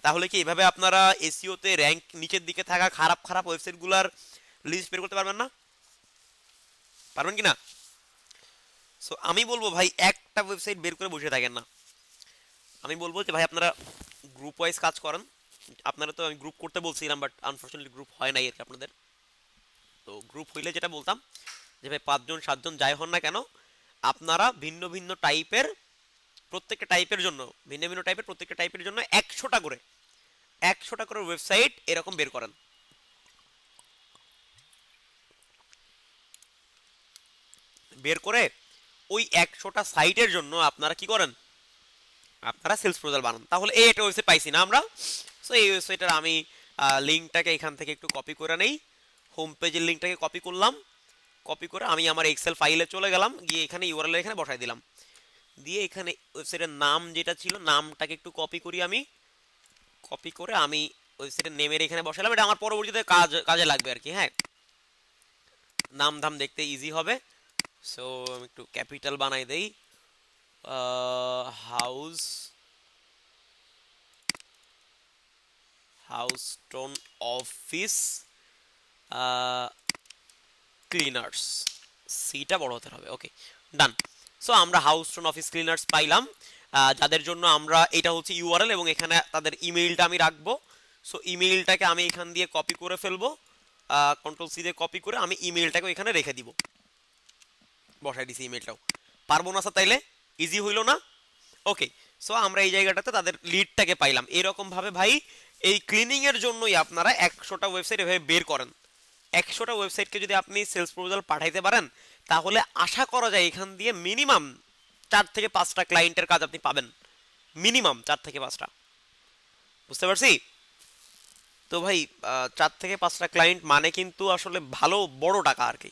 তাহলে কি এভাবে আপনারা এসইওতে র্যাঙ্ক নিচের দিকে থাকা খারাপ খারাপ ওয়েবসাইটগুলোর লিস্ট বের করতে পারবেন না? পারবেন কি না? সো আমি বলবো ভাই একটা ওয়েবসাইট বের করে বসে থাকেন না, আমি বলবো যে ভাই আপনারা গ্রুপ ওয়াইজ কাজ করেন। আপনারা তো আমি গ্রুপ করতে বলছিলাম, বাট আনফরচুনেটলি গ্রুপ হয় নাই আর কি আপনাদের। তো গ্রুপ হইলে যেটা বলতাম, যে ভাই 5 জন 7 জন যাই হন না কেন, আপনারা ভিন্ন ভিন্ন টাইপের, প্রত্যেকটা টাইপের জন্য ভিন্ন ভিন্ন টাইপের, প্রত্যেকটা টাইপের জন্য 100টা করে ওয়েবসাইট এরকম বের করেন। বের করে ওই 100টা সাইটের জন্য আপনারা কি করেন, আপনারা সেলস প্রপোজাল বানান। তাহলে এই একটা ওয়েবসাইট পাইছি না আমরা। সো এই ওয়েবসাইটের আমি লিঙ্কটাকে এখান থেকে একটু কপি করে নেই, হোম পেজের লিঙ্কটাকে কপি করলাম, কপি করে আমি আমার এক্সেল ফাইলে চলে গেলাম, গিয়ে এখানে ইউআরএল এখানে বসাই দিলাম, দিয়ে এখানে ওয়েবসাইটের নাম যেটা ছিল নামটাকে একটু কপি করি আমি, কপি করে আমি ওয়েবসাইটের নেমের এখানে বসালাম। এটা আমার পরবর্তীতে কাজে লাগবে আর কি। হ্যাঁ, নাম ধাম দেখতে ইজি হবে। সো আমি একটু ক্যাপিটাল বানাই দেই, হাউস হাউস্টোন অফিস ক্লিনার্স, সিটা বড় হতে হবে। ওকে, ডান। সো আমরা হাউস্টোন অফিস ক্লিনার্স পাইলাম, যাদের জন্য আমরা, এটা হচ্ছে ইউআরএল এবং এখানে তাদের ইমেইলটা আমি রাখবো। সো ইমেইলটাকে আমি এখান দিয়ে কপি করে ফেলবো, কন্ট্রোল সি দিয়ে কপি করে আমি ইমেইলটাকে এখানে রেখে দিব, বসাই দিছি ইমেইলটাও। পারবো না স্যার? তাইলে ইজি হইল না? ওকে, সো আমরা এই জায়গাটাতে তাদের লিডটাকে পাইলাম। এরকম ভাবে ভাই এই ক্লিনিং এর জন্যই আপনারা 100টা ওয়েবসাইট এভাবে বের করেন। 100টা ওয়েবসাইটকে যদি আপনি সেলস প্রপোজাল পাঠাইতে পারেন, তাহলে আশা করা যায় এখান দিয়ে মিনিমাম 4 থেকে 5টা ক্লায়েন্টের কাজ আপনি পাবেন, মিনিমাম 4 থেকে 5টা। বুঝতে পারছি? তো ভাই 4 থেকে 5টা ক্লায়েন্ট মানে কিন্তু আসলে ভালো বড় টাকা আর কি।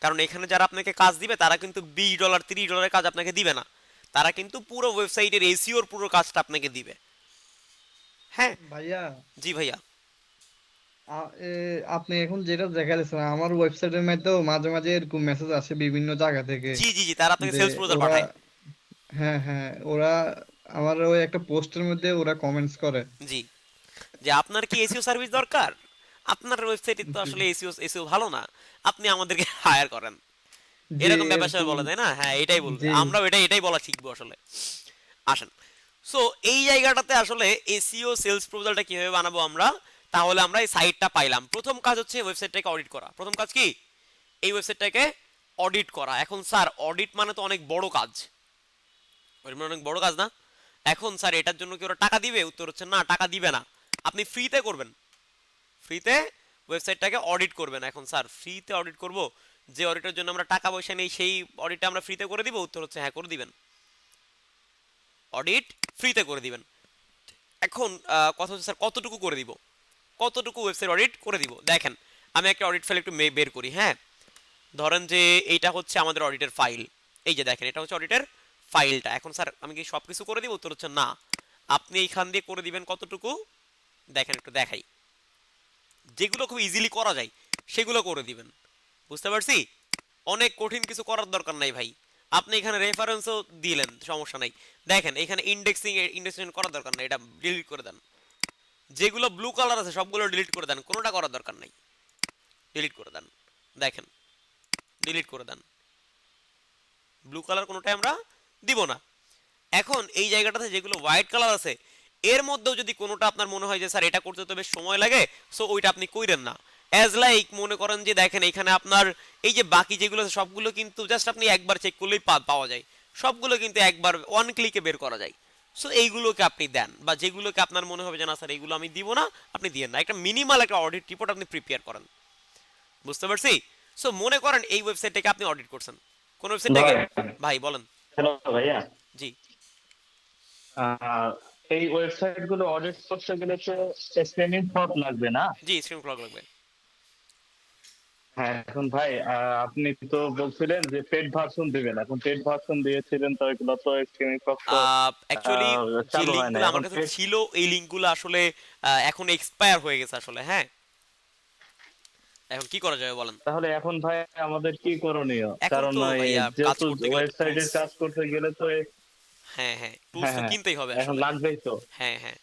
কারণ এখানে যারা আপনাকে কাজ দিবে তারা কিন্তু $20 $30 কাজ আপনাকে দিবে না, তারা কিন্তু পুরো ওয়েবসাইটের এসইওর পুরো কাজটা আপনাকে দিবে। হ্যাঁ ভাইয়া জি ভাইয়া। আপনি এখন যেটা দেখাচ্ছেন আমার ওয়েবসাইটের মধ্যেও মাঝে মাঝে এরকম মেসেজ আসে বিভিন্ন জায়গা থেকে জি জি জি, তারা আপনাকে যে সেলস প্রপোজাল ওরা, পাঠায়। হ্যাঁ হ্যাঁ, ওরা আমার ওই একটা পোস্টের মধ্যে ওরা কমেন্টস করে। জি, যে আপনার কি এসইও সার্ভিস দরকার, আপনার ওয়েবসাইটে তো জি আসলে এসইও ভালো না, আপনি আমাদেরকে হায়ার করেন, জি এরকম ব্যাপার এরকম। বলে তাই না? হ্যাঁ এটাই বলবে, জি আমরাও এটাই বলা শিখবো আসলে। আসেন, সো এই জায়গাটাতে আসলে এসইও সেলস প্রপোজালটা কিভাবে বানাবো আমরা, তাহলে আমরা এই সাইটটা পাইলাম। প্রথম কাজ হচ্ছে ওয়েবসাইটটাকে অডিট করা। প্রথম কাজ কি? এই ওয়েবসাইটটাকে অডিট করা। এখন স্যার অডিট মানে তো অনেক বড় কাজ, অডিট মানে অনেক বড় কাজ না? এখন স্যার এটার জন্য কি ওরা টাকা দিবে? উত্তর হচ্ছে না, টাকা দিবে না, আপনি ফ্রিতে করবেন, ফ্রিতে ওয়েবসাইটটাকে অডিট করবেন। এখন স্যার ফ্রিতে অডিট করব, যে অডিটের জন্য আমরা টাকা পয়সা নেই সেই অডিটটা আমরা ফ্রিতে করে দিব? উত্তর হচ্ছে হ্যাঁ করে দিবেন, অডিট ফ্রিতে করে দিবেন। এখন কথা হচ্ছে স্যার কতটুকু করে দিব, কতটুকু ওয়েবসাইট অডিট করে দিব? দেখেন আমি একটা অডিট ফাইল একটু বের করি। হ্যাঁ ধরেন যে এইটা হচ্ছে আমাদের অডিটের ফাইল, এই যে দেখেন এটা হচ্ছে অডিটের ফাইলটা। এখন স্যার আমি কি সব কিছু করে দিব? উত্তর হচ্ছে না, আপনি এইখান দিয়ে করে দিবেন কতটুকু, দেখেন একটু দেখাই, যেগুলো খুব ইজিলি করা যায় সেগুলো করে দিবেন। বুঝতে পারছি? অনেক কঠিন কিছু করার দরকার নাই ভাই, আপনি এখানে রেফারেন্সও দিলেন সমস্যা নাই। দেখেন এখানে ইন্ডেক্সিং করার দরকার নাই, এটা ডিলিট করে দেন। যেগুলো ব্লু কালার আছে সবগুলো ডিলিট করে দেন, কোনোটা করার দরকার নাই, ডিলিট করে দেন। দেখেন ডিলিট করে দেন, ব্লু কালার কোনোটাই আমরা দিব না। এখন এই জায়গাটাতে যেগুলো হোয়াইট কালার আছে এর মধ্যেও যদি কোনোটা আপনার মনে হয় যে স্যার এটা করতে তো বেশ সময় লাগে, সো ওইটা আপনি কইরেন না। অ্যাজ লাইক মনে করেন যে দেখেন এখানে আপনার এই যে বাকি যেগুলো আছে সবগুলো কিন্তু জাস্ট আপনি একবার চেক করলেই পাওয়া যায়, সবগুলো কিন্তু একবার ওয়ান ক্লিকে বের করা যায়। সো এইগুলোকে আপনি দেন, বা যেগুলোকে আপনার মনে হবে যে না স্যার এইগুলো আমি দিব না, আপনি দিয়েন না। একটা মিনিমাল একটা অডিট রিপোর্ট আপনি প্রিপেয়ার করেন। বুঝতে পারছি? সো মনে করেন এই ওয়েবসাইটটাকে আপনি অডিট করছেন, কোন ওয়েবসাইটটাকে? ভাই বলেন। হ্যালো ভাইয়া, জি এই ওয়েবসাইট গুলো অডিট করতে গেলে তো স্ক্রিনিং শট লাগবে না? জি, স্ক্রিন ক্লক লাগবে। হ্যাঁ এখন ভাই আপনি তো বলছিলেন যে পেড ভার্সন দিবেন, এখন পেড ভার্সন দিয়েছিলেন তো এগুলো তো স্ক্রিনিং শট তো অ্যাকচুয়ালি যে চালু হয় না লিঙ্কগুলো আমার এখন। কাছে ছিল এই লিঙ্কগুলো আসলে এখন এক্সপায়ার হয়ে গেছে আসলে। হ্যাঁ এখন কি করা যাবে বলেন? তাহলে এখন ভাই আমাদের কি করণীয়? এখন কারণ তো ভাইয়া কাজ যেহেতু করতে গেলে ওয়েবসাইটে tools, কাজ করতে গেলে তো হ্যাঁ হ্যাঁ টুলস হ্যাঁ তো হ্যাঁ কিনতেই হবে এখন আসলে। লাগবেই তো। হ্যাঁ হ্যাঁ,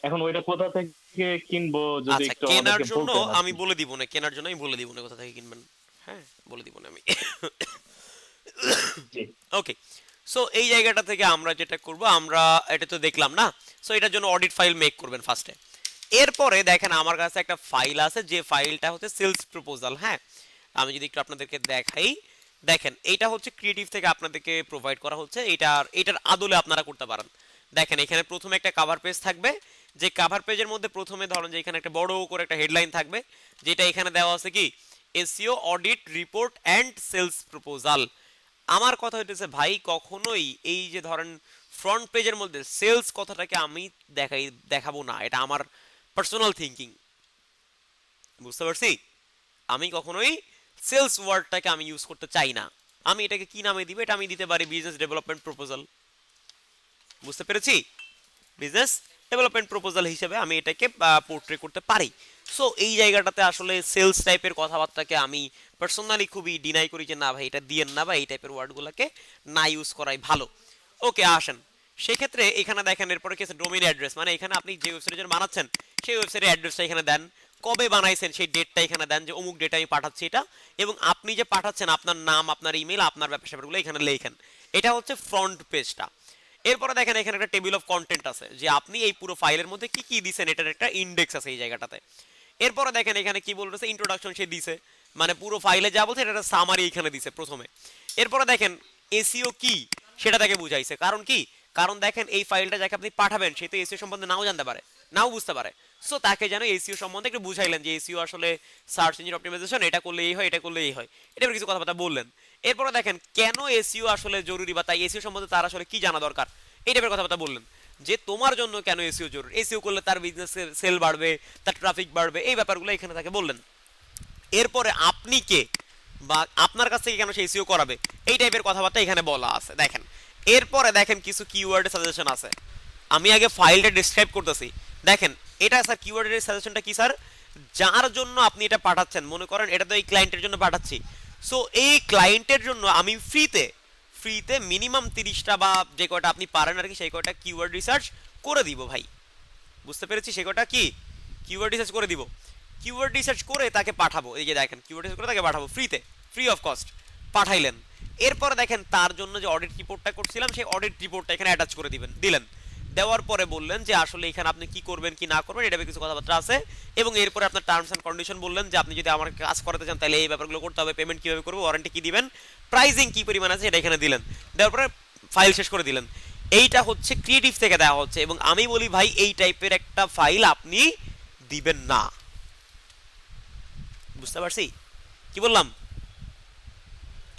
এখন ওইটা কোথা থেকে কিনবো যদি আচ্ছা একটু কেনার আমাদেরকে জন্য বলতেন আর আমি কি। বলে দিব না, কেনার জন্য আমি বলে দিব না কোথা থেকে কিনবেন। হ্যাঁ বলে দিব না আমি। জি ওকে, সো এই জায়গাটা থেকে আমরা যেটা করব, আমরা এটা তো দেখলাম না, সো এটার জন্য অডিট ফাইল মেক করবেন ফার্স্টে। এরপরে দেখেন আমার কাছে একটা ফাইল আছে, যে ফাইলটা হচ্ছে সেলস প্রপোজাল। হ্যাঁ আমি যদি একটু আপনাদেরকে দেখাই, দেখেন এইটা হচ্ছে ক্রিয়েটিভ থেকে আপনাদেরকে প্রোভাইড করা হচ্ছে, এটার আদলে আপনারা করতে পারেন। দেখেন এখানে প্রথমে একটা কভার পেজ থাকবে, যে কভার পেজের মধ্যে প্রথমে ধরেন যে এখানে একটা বড় করে একটা হেডলাইন থাকবে, যেটা এখানে দেওয়া আছে কি SEO audit report and sales proposal. আমার কথা হইতেছে ভাই কখনোই এই যে ধরেন ফ্রন্ট পেজের মধ্যে সেলস কথাটাকে আমি দেখাবো না, এটা আমার পার্সোনাল থিঙ্কিং। বুঝতে পারছি? আমি কখনোই সেলস ওয়ার্ডটাকে আমি ইউজ করতে চাই না। আমি এটাকে কি নামে দিব? এটা আমি দিতে পারি বিজনেস ডেভেলপমেন্ট প্রপোজাল। বুঝতে পেরেছি? বিজনেস ডেভেলপমেন্ট প্রপোজাল হিসেবে আমি এটাকে পোর্ট্রে করতে পারি। সো এই জায়গাটাতে আসলে সেলস টাইপের কথাবার্তাকে আমি পার্সোনালি খুবই ডিনাই করি যে না ভাই এটা দিয়েন না, বা এই টাইপের ওয়ার্ডগুলোকে না ইউজ করাই ভালো। ওকে আসেন, সেক্ষেত্রে এখানে দেখেন এরপরে কি আছে, ডোমেইন অ্যাড্রেস, মানে এখানে আপনি যে ওয়েবসাইটের জন্য বানাচ্ছেন সেই ওয়েবসাইটের অ্যাড্রেসটা এখানে দেন, কবে বানাইছেন সেই ডেটটা এখানে দেন, যে অমুক ডেটে আমি পাঠাচ্ছি এটা, এবং আপনি যে পাঠাচ্ছেন আপনার নাম, আপনার ইমেল, আপনার ব্যাপার স্যাপারগুলো এখানে লেখেন। এটা হচ্ছে ফ্রন্ট পেজটা। এরপরে দেখেন এখানে একটা টেবিল অফ কন্টেন্ট আছে, যে আপনি এই পুরো ফাইলের মধ্যে কি কি দিছেন এটার একটা ইন্ডেক্স আছে এই জায়গাটাতে। এরপরে দেখেন এখানে কি বলতেছে, ইন্ট্রোডাকশন সে দিছে, মানে পুরো ফাইলে যা বলছে এটা সামারি এখানে দিছে প্রথমে। এরপরে দেখেন এসইও কি সেটা তাকে বুঝাইছে, কারণ কি, কারণ দেখেন এই ফাইলটা যাকে আপনি পাঠাবেন সে তো এসইও সম্বন্ধে নাও জানতে পারে, নাও বুঝতে পারে। সো তাকে যেন এসইও সম্বন্ধে একটু বুঝাইলেন যে এসইও আসলে সার্চ ইঞ্জিন অপটিমাইজেশন, এটা করলে এই হয়, এটা করলে এই হয়, এটা কিছু কথাবার্তা বললেন। এরপরে দেখেন কেন এসইও আসলে জরুরি, বা তাই এসইও সম্বন্ধে তার আসলে কি জানা দরকার, এই টাইপের কথাবার্তা বললেন, যে তোমার জন্য কেন এসইও জরুরি, এসইও করলে তার বিজনেসের সেল বাড়বে, তার ট্রাফিক বাড়বে, এই ব্যাপারগুলো এখানে তাকে বললেন। এরপরে আপনি কে, বা আপনার কাছ থেকে কেন সে এসইও করাবে, এই টাইপের কথাবার্তা এখানে বলা আছে। দেখেন এরপরে দেখেন কিছু কিওয়ার্ডের সাজেশন আছে। আমি আগে ফাইলটা ডেসক্রাইব করতেছি। দেখেন এটা স্যার কিওয়ার্ডের সাজেশনটা কি স্যার, যার জন্য আপনি এটা পাঠাচ্ছেন, মনে করেন এটা তো এই ক্লায়েন্টের জন্য পাঠাচ্ছি, সো এই ক্লায়েন্টের জন্য আমি ফ্রিতে মিনিমাম 30টা বা যে কয়টা আপনি পারেন আর কি সেই কয়টা কিওয়ার্ড রিসার্চ করে দিব ভাই। বুঝতে পেরেছি, সেই কয়টা কি কিওয়ার্ড রিসার্চ করে দিব। কিওয়ার্ড রিসার্চ করে তাকে পাঠাবো, এই যে দেখেন কিওয়ার্ড রিসার্চ করে তাকে পাঠাবো ফ্রিতে, ফ্রি অফ কস্ট পাঠাইলেন। এরপরে দেখেন তার জন্য যে অডিট রিপোর্টটা করছিলাম সেই অডিট রিপোর্টটা এখানে অ্যাটাচ করে দিলেন। দেওয়ার পরে বললেন যে আসলে এখানে আপনি কি করবেন কি না করবেন এটা কিছু কথাবার্তা আছে, এবং এরপরে আপনার টার্মস অ্যান্ড কন্ডিশন বললেন যে আপনি যদি আমার কাজ করাতে চান তাহলে এই ব্যাপারগুলো করতে হবে, পেমেন্ট কিভাবে করবো, ওয়ারেন্টি কি দিবেন, প্রাইসিং কি পরিমাণ আছে এটা এখানে দিলেন। দেওয়ার পরে ফাইল শেষ করে দিলেন। এইটা হচ্ছে ক্রিয়েটিভ থেকে দেওয়া হচ্ছে, এবং আমি বলি ভাই এই টাইপের একটা ফাইল আপনি দিবেন না। বুঝতে পারছি কি বললাম,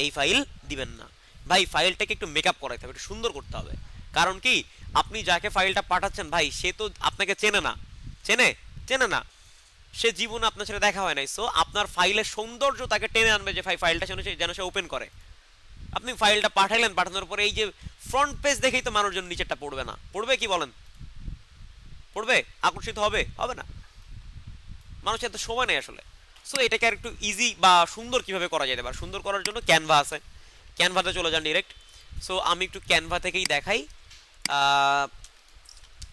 এই ফাইল দিবেন না ভাই। ফাইলটাকে একটু মেকআপ করাইতে হবে, একটু সুন্দর করতে হবে। কারণ কি আপনি যাকে ফাইলটা পাঠাচ্ছেন ভাই সে তো আপনাকে চেনে না, চেনে না, সে জীবনে আপনার সাথে দেখা হয় নাই। সো আপনার ফাইলের সৌন্দর্য তাকে টেনে আনবে যে ভাই ফাইলটা যেন সে ওপেন করে। আপনি ফাইলটা পাঠাইলেন, পাঠানোর পরে এই যে ফ্রন্ট পেজ দেখেই তো মানুষজন নিচেরটা পড়বে না, পড়বে কি বলেন, পড়বে, আকর্ষিত হবে না, মানুষের এত সময় নেই আসলে। সো এটাকে আর একটু ইজি বা সুন্দর কিভাবে করা যেতে পারে, সুন্দর করার জন্য ক্যানভা আছে, ক্যানভাতে চলে যান ডিরেক্ট। সো আমি একটু ক্যানভা থেকেই দেখাই,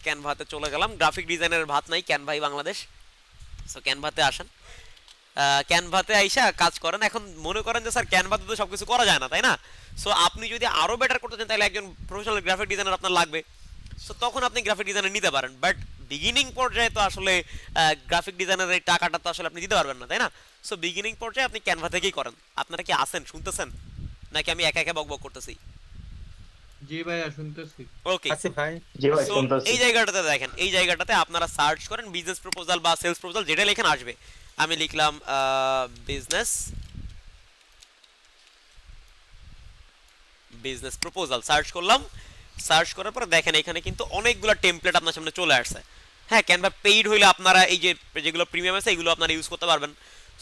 ক্যানভাতে চলে গেলাম। গ্রাফিক ডিজাইনের ভাত নাই, ক্যানভাই বাংলাদেশ। সো ক্যানভাতে আসেন, ক্যানভাতে আইসা কাজ করেন। এখন মনে করেন যে স্যার ক্যানভাতে তো সবকিছু করা যায় না, তাই না? সো আপনি যদি আরো বেটার করতে চান তাহলে একজন প্রফেশনাল গ্রাফিক ডিজাইনার আপনার লাগবে। সো তখন আপনি গ্রাফিক ডিজাইনার নিতে পারেন, বাট বিগিনিং পর্যায়ে তো আসলে গ্রাফিক ডিজাইনারের টাকাটা তো আসলে আপনি দিতে পারবেন না, তাই না? সো বিগিনিং পর্যায়ে আপনি ক্যানভা থেকেই করেন। আপনারা কি আসেন, শুনতেছেন নাকি আমি একা একা বকবক করতেছি? জি ভাইয়া শুনতেছি। ওকে, জি ভাই সো শুনতেছি। এই জায়গাটাতে দেখেন, এই জায়গাটাতে আপনারা সার্চ করেন বিজনেস প্রপোজাল বা সেলস প্রপোজাল, যেটা লেখেন আসবে। আমি লিখলাম বিজনেস প্রপোজাল, সার্চ করলাম। সার্চ করার পর দেখেন এখানে কিন্তু অনেকগুলো টেমপ্লেট আপনার সামনে চলে আসছে। হ্যাঁ, ক্যানভা পেইড হইলে আপনারা এই যে যেগুলো প্রিমিয়াম আছে এগুলো আপনারা ইউজ করতে পারবেন।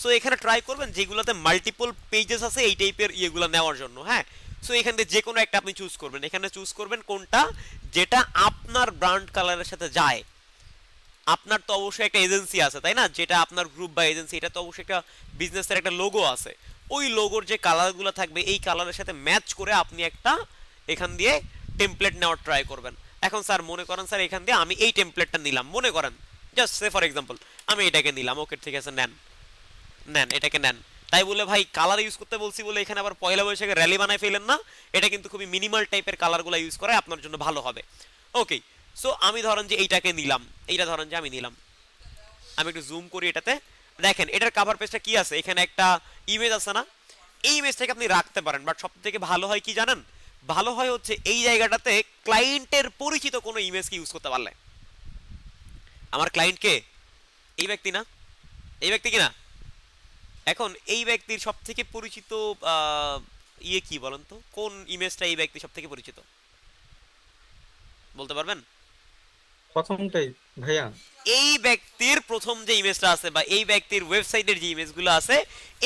সো এখানে ট্রাই করবেন যেগুলোতে মাল্টিপল পেজেস আছে এই টাইপের ইয়েগুলো নেওয়ার জন্য। হ্যাঁ, সো এখান থেকে যে কোনো একটা আপনি চুজ করবেন, এখানে চুজ করবেন কোনটা যেটা আপনার ব্র্যান্ড কালারের সাথে যায়। আপনার তো অবশ্যই একটা এজেন্সি আছে, তাই না? যেটা আপনার গ্রুপ বা এজেন্সি, এটা তো অবশ্যই একটা বিজনেসের একটা লোগো আছে। ওই লোগোর যে কালারগুলো থাকবে এই কালারের সাথে ম্যাচ করে আপনি একটা এখান দিয়ে টেমপ্লেট নেওয়ার ট্রাই করবেন। এখন স্যার মনে করেন স্যার এখান দিয়ে আমি এই টেমপ্লেটটা নিলাম, মনে করেন জাস্ট সে ফর এক্সাম্পল আমি এটাকে নিলাম। ওকে ঠিক আছে, নেন এটাকে নেন। তাই বলে ভাই কালার ইউজ করতে বলছি বলে এখানে আবার পয়লা বৈশাখে র্যালি বানায় ফেলেন না। এটা কিন্তু খুবই মিনিমাল টাইপের কালারগুলো ইউজ করে আপনার জন্য ভালো হবে। ওকে, সো আমি ধরেন যে এইটাকে নিলাম, এইটা ধরেন যে আমি নিলাম। আমি একটু জুম করি এটাতে, দেখেন এটার কভার পেজটা কি আছে, এখানে একটা ইমেজ আছে না? এই ইমেজটাকে আপনি রাখতে পারেন, বাট সবথেকে ভালো হয় কি জানেন? ভালো হয় হচ্ছে এই জায়গাটাতে ক্লায়েন্টের পরিচিত কোনো ইমেজকে ইউজ করতে পারলে। আমার ক্লায়েন্ট কে? এই ব্যক্তি না? এই ব্যক্তি কি না? এখন এই ব্যক্তির সবথেকে পরিচিত ইয়ে কি বলেন তো, কোন ইমেজটা এই ব্যক্তি সবথেকে পরিচিত বলতে পারবেন? প্রথমটাই ভাইয়া। এই ব্যক্তির প্রথম যে ইমেজটা আছে বা এই ব্যক্তির ওয়েবসাইটের যে ইমেজগুলো আছে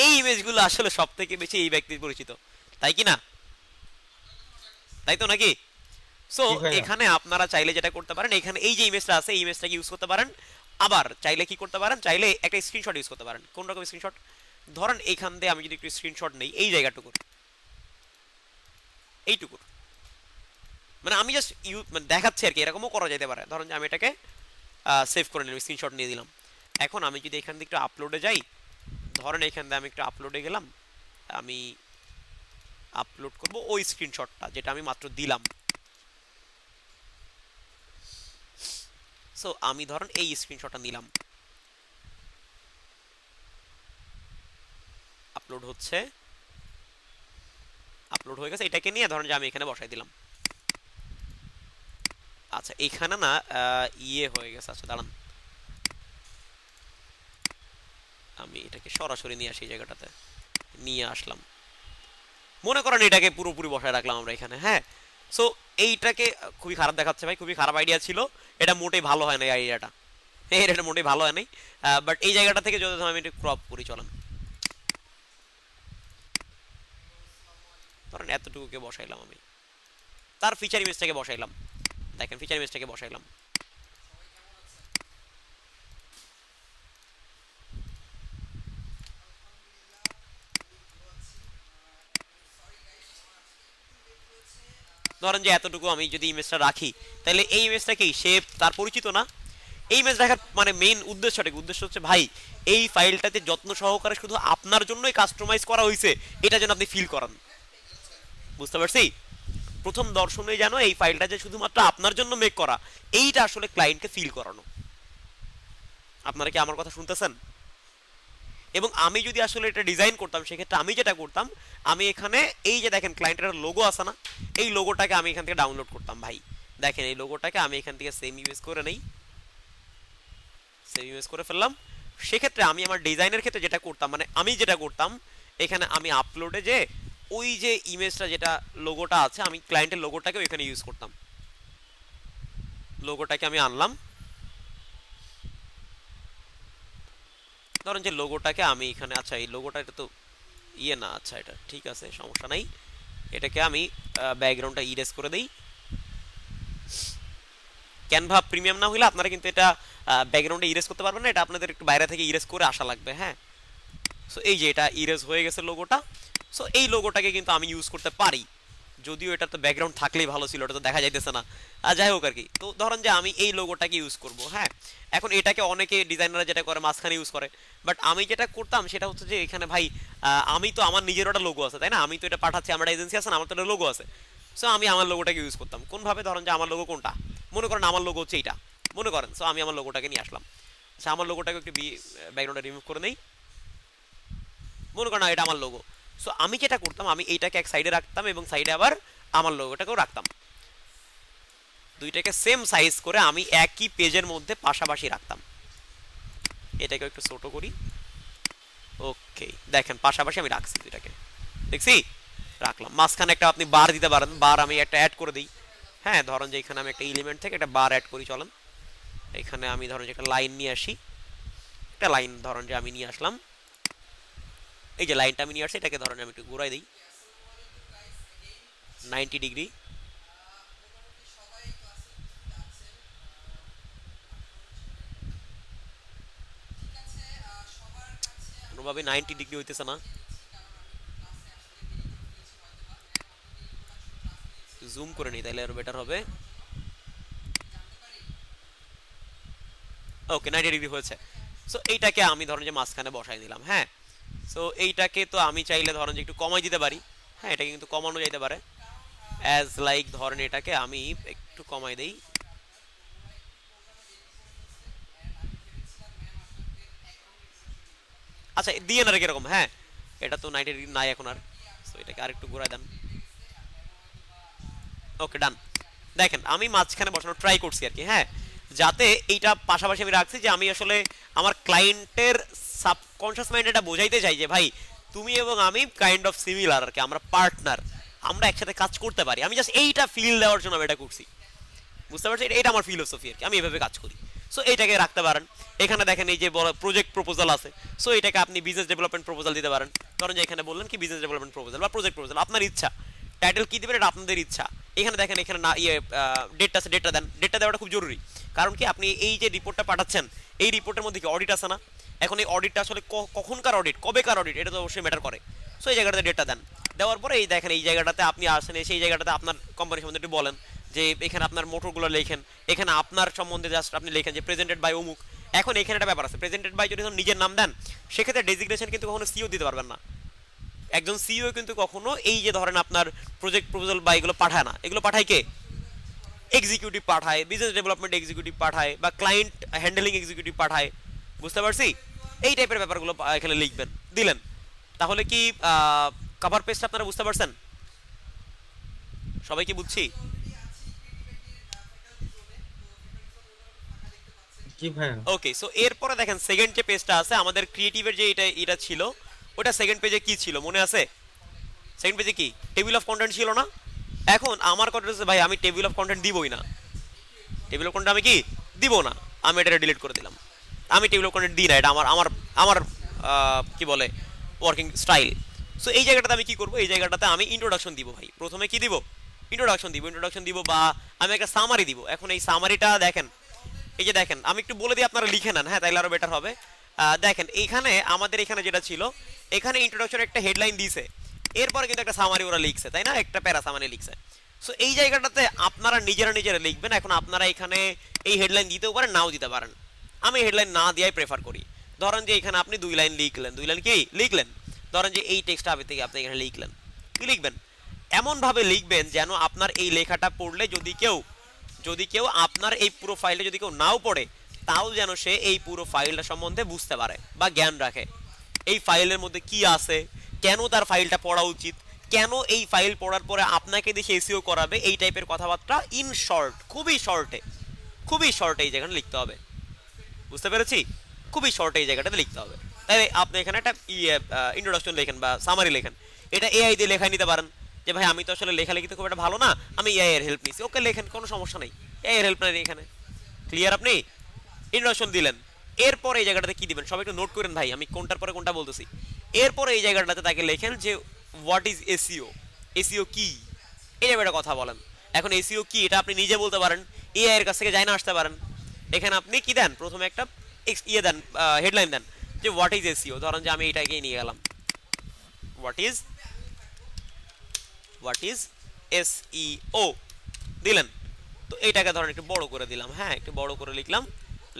এই ইমেজগুলো আসলে সবথেকে বেশি এই ব্যক্তির পরিচিত, তাই কি না? তাই তো নাকি? সো এখানে আপনারা চাইলে যেটা করতে পারেন, এখানে এই যে ইমেজটা আছে এই ইমেজটাকে ইউজ করতে পারেন। আবার চাইলে কি করতে পারেন, চাইলে একটা স্ক্রিনশট ইউজ করতে পারেন। কোন রকম স্ক্রিনশট? ধরেন এখান দিয়ে আমি যদি একটু স্ক্রিনশট নেই এই জায়গাটুকুর, এইটুকুর, মানে আমি জাস্ট মানে দেখাচ্ছি আর কি, এরকমও করা যেতে পারে। ধরেন যে আমি এটাকে সেভ করে নিলাম, স্ক্রিনশট নিয়ে দিলাম। এখন আমি যদি এখান থেকে একটু আপলোডে যাই, ধরেন এখান দিয়ে আমি একটু আপলোডে গেলাম, আমি আপলোড করব ওই স্ক্রিনশটটা যেটা আমি মাত্র দিলাম। সো আমি ধরেন এই স্ক্রিনশটটা নিলাম, আপলোড হচ্ছে, আপলোড হয়ে গেছে। এটাকে নিয়ে ধরেন যে আমি এখানে বসাই দিলাম। আচ্ছা এখানে না ইয়ে হয়ে গেছে, আচ্ছা দাঁড়ান আমি এটাকে সরাসরি নিয়ে আসি, এই জায়গাটাতে নিয়ে আসলাম। মনে করেন এটাকে পুরোপুরি বসায় রাখলাম আমরা এখানে। হ্যাঁ, সো এইটাকে খুবই খারাপ দেখাচ্ছে ভাই, খুবই খারাপ আইডিয়া ছিল, এটা মোটেই ভালো হয় না এই আইডিয়াটা, এটা মোটেই ভালো হয় নাই। বাট এই জায়গাটা থেকে যদি আমি একটু ক্রপ করি, চলেন ধরেন এতটুকুকে বসাইলাম, আমি তার ফিচার ইমেজটাকে বসাইলাম, দেখেন ফিচার ইমেজটাকে বসাইলাম। ধরেন যে এতটুকু আমি যদি ইমেজটা রাখি, তাহলে এই ইমেজটা কি সে তার পরিচিত না? এই ইমেজ রাখার মানে মেইন উদ্দেশ্যটা কি? উদ্দেশ্য হচ্ছে ভাই এই ফাইলটাতে যত্ন সহকারে শুধু আপনার জন্যই কাস্টমাইজ করা হয়েছে, এটা যেন আপনি ফিল করান। বুঝতে পারছি? প্রথম দর্শনে যেন এই ফাইলটা যে শুধুমাত্র আপনার জন্য মেক করা, এইটা আসলে ক্লায়েন্টকে ফিল করানো। আপনারা কি আমার কথা শুনতেছেন? এবং আমি যদি আসলে এটা ডিজাইন করতাম, সেক্ষেত্রে আমি যেটা করতাম, আমি এখানে এই যে দেখেন ক্লায়েন্টের লোগো আছে না, এই লোগোটাকে আমি এখান থেকে ডাউনলোড করতাম ভাই। দেখেন এই লোগোটাকে আমি এখান থেকে সেম ইউজ করে নেই, সেম ইউজ করে ফেললাম। সেক্ষেত্রে আমি আমার ডিজাইনের ক্ষেত্রে যেটা করতাম, মানে আমি যেটা করতাম, এখানে আমি আপলোডে যে ওই যে ইমেজটা যেটা লোগোটা আছে, আমি ক্লায়েন্টের লোগোটাকে ওইখানে ইউজ করতাম। লোগোটাকে আমি আনলাম, ধরেন যে লোগোটাকে আমি এখানে, আচ্ছা এই লোগোটা এটা তো ইয়ে না, আচ্ছা এটা ঠিক আছে, সমস্যা নাই। এটাকে আমি ব্যাকগ্রাউন্ডটা ইরেজ করে দেই। ক্যানভা প্রিমিয়াম না হলে আপনারা কিন্তু এটা ব্যাকগ্রাউন্ডে ইরেজ করতে পারবেন না, এটা আপনাদের একটু বাইরে থেকে ইরেজ করে আসা লাগবে। হ্যাঁ, সো এই যে এটা ইরেজ হয়ে গেছে লোগোটা। সো এই লোগোটাকে কিন্তু আমি ইউজ করতে পারি, যদিও এটা তো ব্যাকগ্রাউন্ড থাকলেই ভালো ছিল, এটা তো দেখা যাইতেছে না। যাই হোক আর কি, তো ধরেন যে আমি এই লোগোটাকে ইউজ করব। হ্যাঁ, এখন এটাকে অনেকে ডিজাইনাররা যেটা করে মাঝখানে ইউজ করে, বাট আমি যেটা করতাম সেটা হচ্ছে যে এখানে ভাই আমি তো আমার নিজের একটা লোগো আছে, তাই না? আমি তো এটা পাঠাচ্ছি, আমার এজেন্সি আছে না, আমার তো একটা লোগো আছে। সো আমি আমার লোগোটাকে ইউজ করতাম কোনভাবে? ধরেন যে আমার লোগো কোনটা, মনে করেন আমার লোগো হচ্ছে এইটা, মনে করেন। সো আমি আমার লোগোটাকে নিয়ে আসলাম, আচ্ছা আমার লোগোটাকে একটু ব্যাকগ্রাউন্ডে রিমুভ করে নেই, মনে করেন এটা আমার লোগো। সো আমি যেটা করতাম, আমি এইটাকে এক সাইডে রাখতাম এবং সাইডে আবার আমার লোগোটাকেও রাখতাম, দুইটাকে সেম সাইজ করে আমি একই পেজের মধ্যে পাশাপাশি রাখতাম। এটাকে একটু ছোট করি, ওকে দেখেন পাশাপাশি আমি রাখছি দুইটাকে, দেখছি রাখলাম। মাঝখানে একটা আপনি বার দিতে পারেন, বার আমি একটা অ্যাড করে দিই। হ্যাঁ, ধরেন যে এখানে আমি একটা এলিমেন্ট থেকে একটা বার অ্যাড করি, চলেন। এখানে আমি ধরেন যে একটা লাইন নিয়ে আসি, একটা লাইন ধরেন যে আমি নিয়ে আসলাম, এই যে লাইনটা আমি নিয়ে আসছি, এটাকে ধরেন আমি একটু ঘুরাই দিই 90 ডিগ্রি। কোনোভাবে 90 ডিগ্রি হইতেছে না, জুম করে নিই তাহলে আরো বেটার হবে। ওকে 90 ডিগ্রি হয়েছে। সো এইটাকে আমি ধরেন যে মাঝখানে বসাই দিলাম। হ্যাঁ, সো এইটাকে তো আমি চাইলে ধরেন যে একটু কমাই দিতে পারি। হ্যাঁ, এটাকে কিন্তু কমানো যাইতে পারে, অ্যাজ লাইক ধরেন এটাকে আমি একটু কমাই দেই। আচ্ছা দিয়ে না রে কিরকম? হ্যাঁ, এটা তো 90 ডিগ্রি নাই এখন আর, সো এটাকে আরেকটু ঘুরাই দেন। ওকে ডান। দেখেন আমি মাঝখানে বসানোর ট্রাই করছি আর কি। হ্যাঁ, যাতে এইটা পাশাপাশি আমি রাখছি, যে আমি আসলে আমার ক্লায়েন্টের সাবকনশিয়াস মাইন্ড এটা বোঝাইতে চাই যে ভাই তুমি এবং আমি কাইন্ড অফ সিমিলার আর কি, আমরা পার্টনার, আমরা একসাথে কাজ করতে পারি। আমি জাস্ট এইটা ফিল দেওয়ার জন্য আমি এটা করছি, বুঝতে পারছি? এটা আমার ফিলোসফি আর কি, আমি এভাবে কাজ করি। সো এইটাকে রাখতে পারেন। এখানে দেখেন এই যে প্রজেক্ট প্রপোজাল আছে, সো এটাকে আপনি বিজনেস ডেভেলপমেন্ট প্রপোজাল দিতে পারেন। ধরেন যে এখানে বললেন কি বিজনেস ডেভেলপমেন্ট প্রপোজাল বা প্রজেক্ট প্রপোজাল, আপনার ইচ্ছা। টাইটেল কি দিবেন এটা আপনাদের ইচ্ছা। এখানে দেখেন এখানে না ডেটটা আছে, ডেটটা দেন। ডেটটা দেওয়াটা খুব জরুরি, কারণ কি আপনি এই যে রিপোর্টটা পাঠাচ্ছেন, এই রিপোর্টের মধ্যে কি অডিট আছে না? এখন এই অডিটটা আসলে কখনকার অডিট, কবেকার অডিট, এটা তো অবশ্যই ম্যাটার করে। সো এই জায়গাটাতে ডেটটা দেন। দেওয়ার পরে এই দেখেন এই জায়গাটাতে আপনি আসেন, সেই জায়গাটাতে আপনার কোম্পানি সম্বন্ধে একটু বলেন, যে এখানে আপনার মোটরগুলো লেখেন, এখানে আপনার সম্বন্ধে জাস্ট আপনি লেখেন যে প্রেজেন্টেড বাই অমুক। এখন এখানে একটা ব্যাপার আছে, প্রেজেন্টেড বাই যদি নিজের নাম দেন, সেক্ষেত্রে ডেজিগনেশন কিন্তু কখনো সিও দিতে পারবেন না। একজন সিইও কিন্তু কখনো এই যে ধরেন আপনার প্রজেক্ট প্রপোজাল বা এগুলো পাঠায় না, এগুলো পাঠায় কে? এক্সিকিউটিভ পাঠায়, বিজনেস ডেভেলপমেন্ট এক্সিকিউটিভ পাঠায়, বা ক্লায়েন্ট হ্যান্ডেলিং এক্সিকিউটিভ পাঠায়। বুঝতে পারছি? এই টাইপের ব্যাপারগুলো এখানে লিখবেন, দিলেন। তাহলে কি কভার পেজটা আপনারা বুঝতে পারছেন? সবাই কি বুঝছি? জি ভাইয়া। ওকে, সো এরপরে দেখেন সেকেন্ড যে পেজটা আছে আমাদের ক্রিয়েটিভের, যে এটা ছিল, ওটা সেকেন্ড পেজে কি ছিল মনে আছে? সেকেন্ড পেজে কি টেবিল অফ কন্টেন্ট ছিল না? এখন আমার কথা হচ্ছে ভাই আমি টেবিল অফ কন্টেন্ট দিবই না, টেবিল অফ কন্টেন্ট আমি কি দিব না, আমি এটা ডিলিট করে দিলাম। আমি টেবিল অফ কন্টেন্ট দিই না, এটা আমার আমার আমার কি বলে ওয়ার্কিং স্টাইল। সো এই জায়গাটাতে আমি কি করব, এই জায়গাটাতে আমি ইন্ট্রোডাকশন দিব ভাই। প্রথমে কি দিব, ইন্ট্রোডাকশন দিব বা আমি একটা সামারি দিব। এখন এই সামারিটা দেখেন, এই যে দেখেন আমি একটু বলে দিই, আপনারা লিখে নেন, হ্যাঁ তাইলে আরো বেটার হবে। দেখেন এইখানে আমাদের এখানে যেটা ছিল, এখানে ইন্ট্রোডাকশন একটা হেডলাইন দিয়েছে, এরপরে কিন্তু একটা সামারি ওরা লিখছে, তাই না, একটা প্যারা সামারি লিখছে। সো এই জায়গাটাতে আপনারা নিজেরা লিখবেন। এখন আপনারা এখানে এই হেডলাইন দিতেও পারেন, নাও দিতে পারেন। আমি হেডলাইন না দিয়াই প্রেফার করি। ধরেন যে এখানে আপনি 2 লাইন লিখলেন, 2 লাইন কি লিখলেন, ধরেন যে এই টেক্সটটা আপনি থেকে আপনি এখানে লিখলেন, কি লিখবেন, এমন ভাবে লিখবেন যেন আপনার এই লেখাটা পড়লে যদি কেউ আপনার এই পুরো ফাইলটা যদি কেউ নাও পড়ে, তাও যেন সে এই পুরো ফাইলটা সম্বন্ধে বুঝতে পারে বা জ্ঞান রাখে। এই ফাইলের মধ্যে কি আছে, কেন তার ফাইলটা পড়া উচিত, কেন এই ফাইল পড়ার পরে আপনাকে দেখে এসইও করাবে, এই টাইপের কথাবার্তা ইন শর্ট, খুবই শর্টে এই জায়গাটা লিখতে হবে। বুঝতে পেরেছি, খুবই শর্টে এই জায়গাটাতে লিখতে হবে। তাই আপনি এখানে একটা ইন্ট্রোডাকশন লেখেন বা সামারি লেখেন। এটা এআই দিয়ে লেখাই নিতে পারেন, যে ভাই আমি তো আসলে লেখালেখিতে খুব একটা ভালো না, আমি এআই এর হেল্প নিছি, ওকে লেখেন, কোনো সমস্যা নেই, এআই এর হেল্প নেন এখানে। ক্লিয়ার? আপনি ইন্ট্রোডাকশন দিলেন, এরপর এই জায়গাটাতে কি দিবেন সবাই একটু নোট করেন ভাই, আমি কোনটার পরে কোনটা বলতেছি। এরপর এই জায়গাটাতে তাকে লেখেন যে হোয়াট ইজ এসইও, এসইও কি, এই একটা কথা বলেন। এখন এসইও কি এটা আপনি নিজে বলতে পারেন, এআই এর কাছ থেকে যাই না আসতে পারেন। এখানে আপনি কি দেন, প্রথমে একটা দেন, হেডলাইন দেন যে হোয়াট ইজ এসইও। ধরেন যে আমি এটাকে নিয়ে গেলাম, হোয়াট ইজ এসইও দিলেন। তো এইটাকে ধরেন একটু বড় করে দিলাম, হ্যাঁ একটু বড় করে লিখলাম।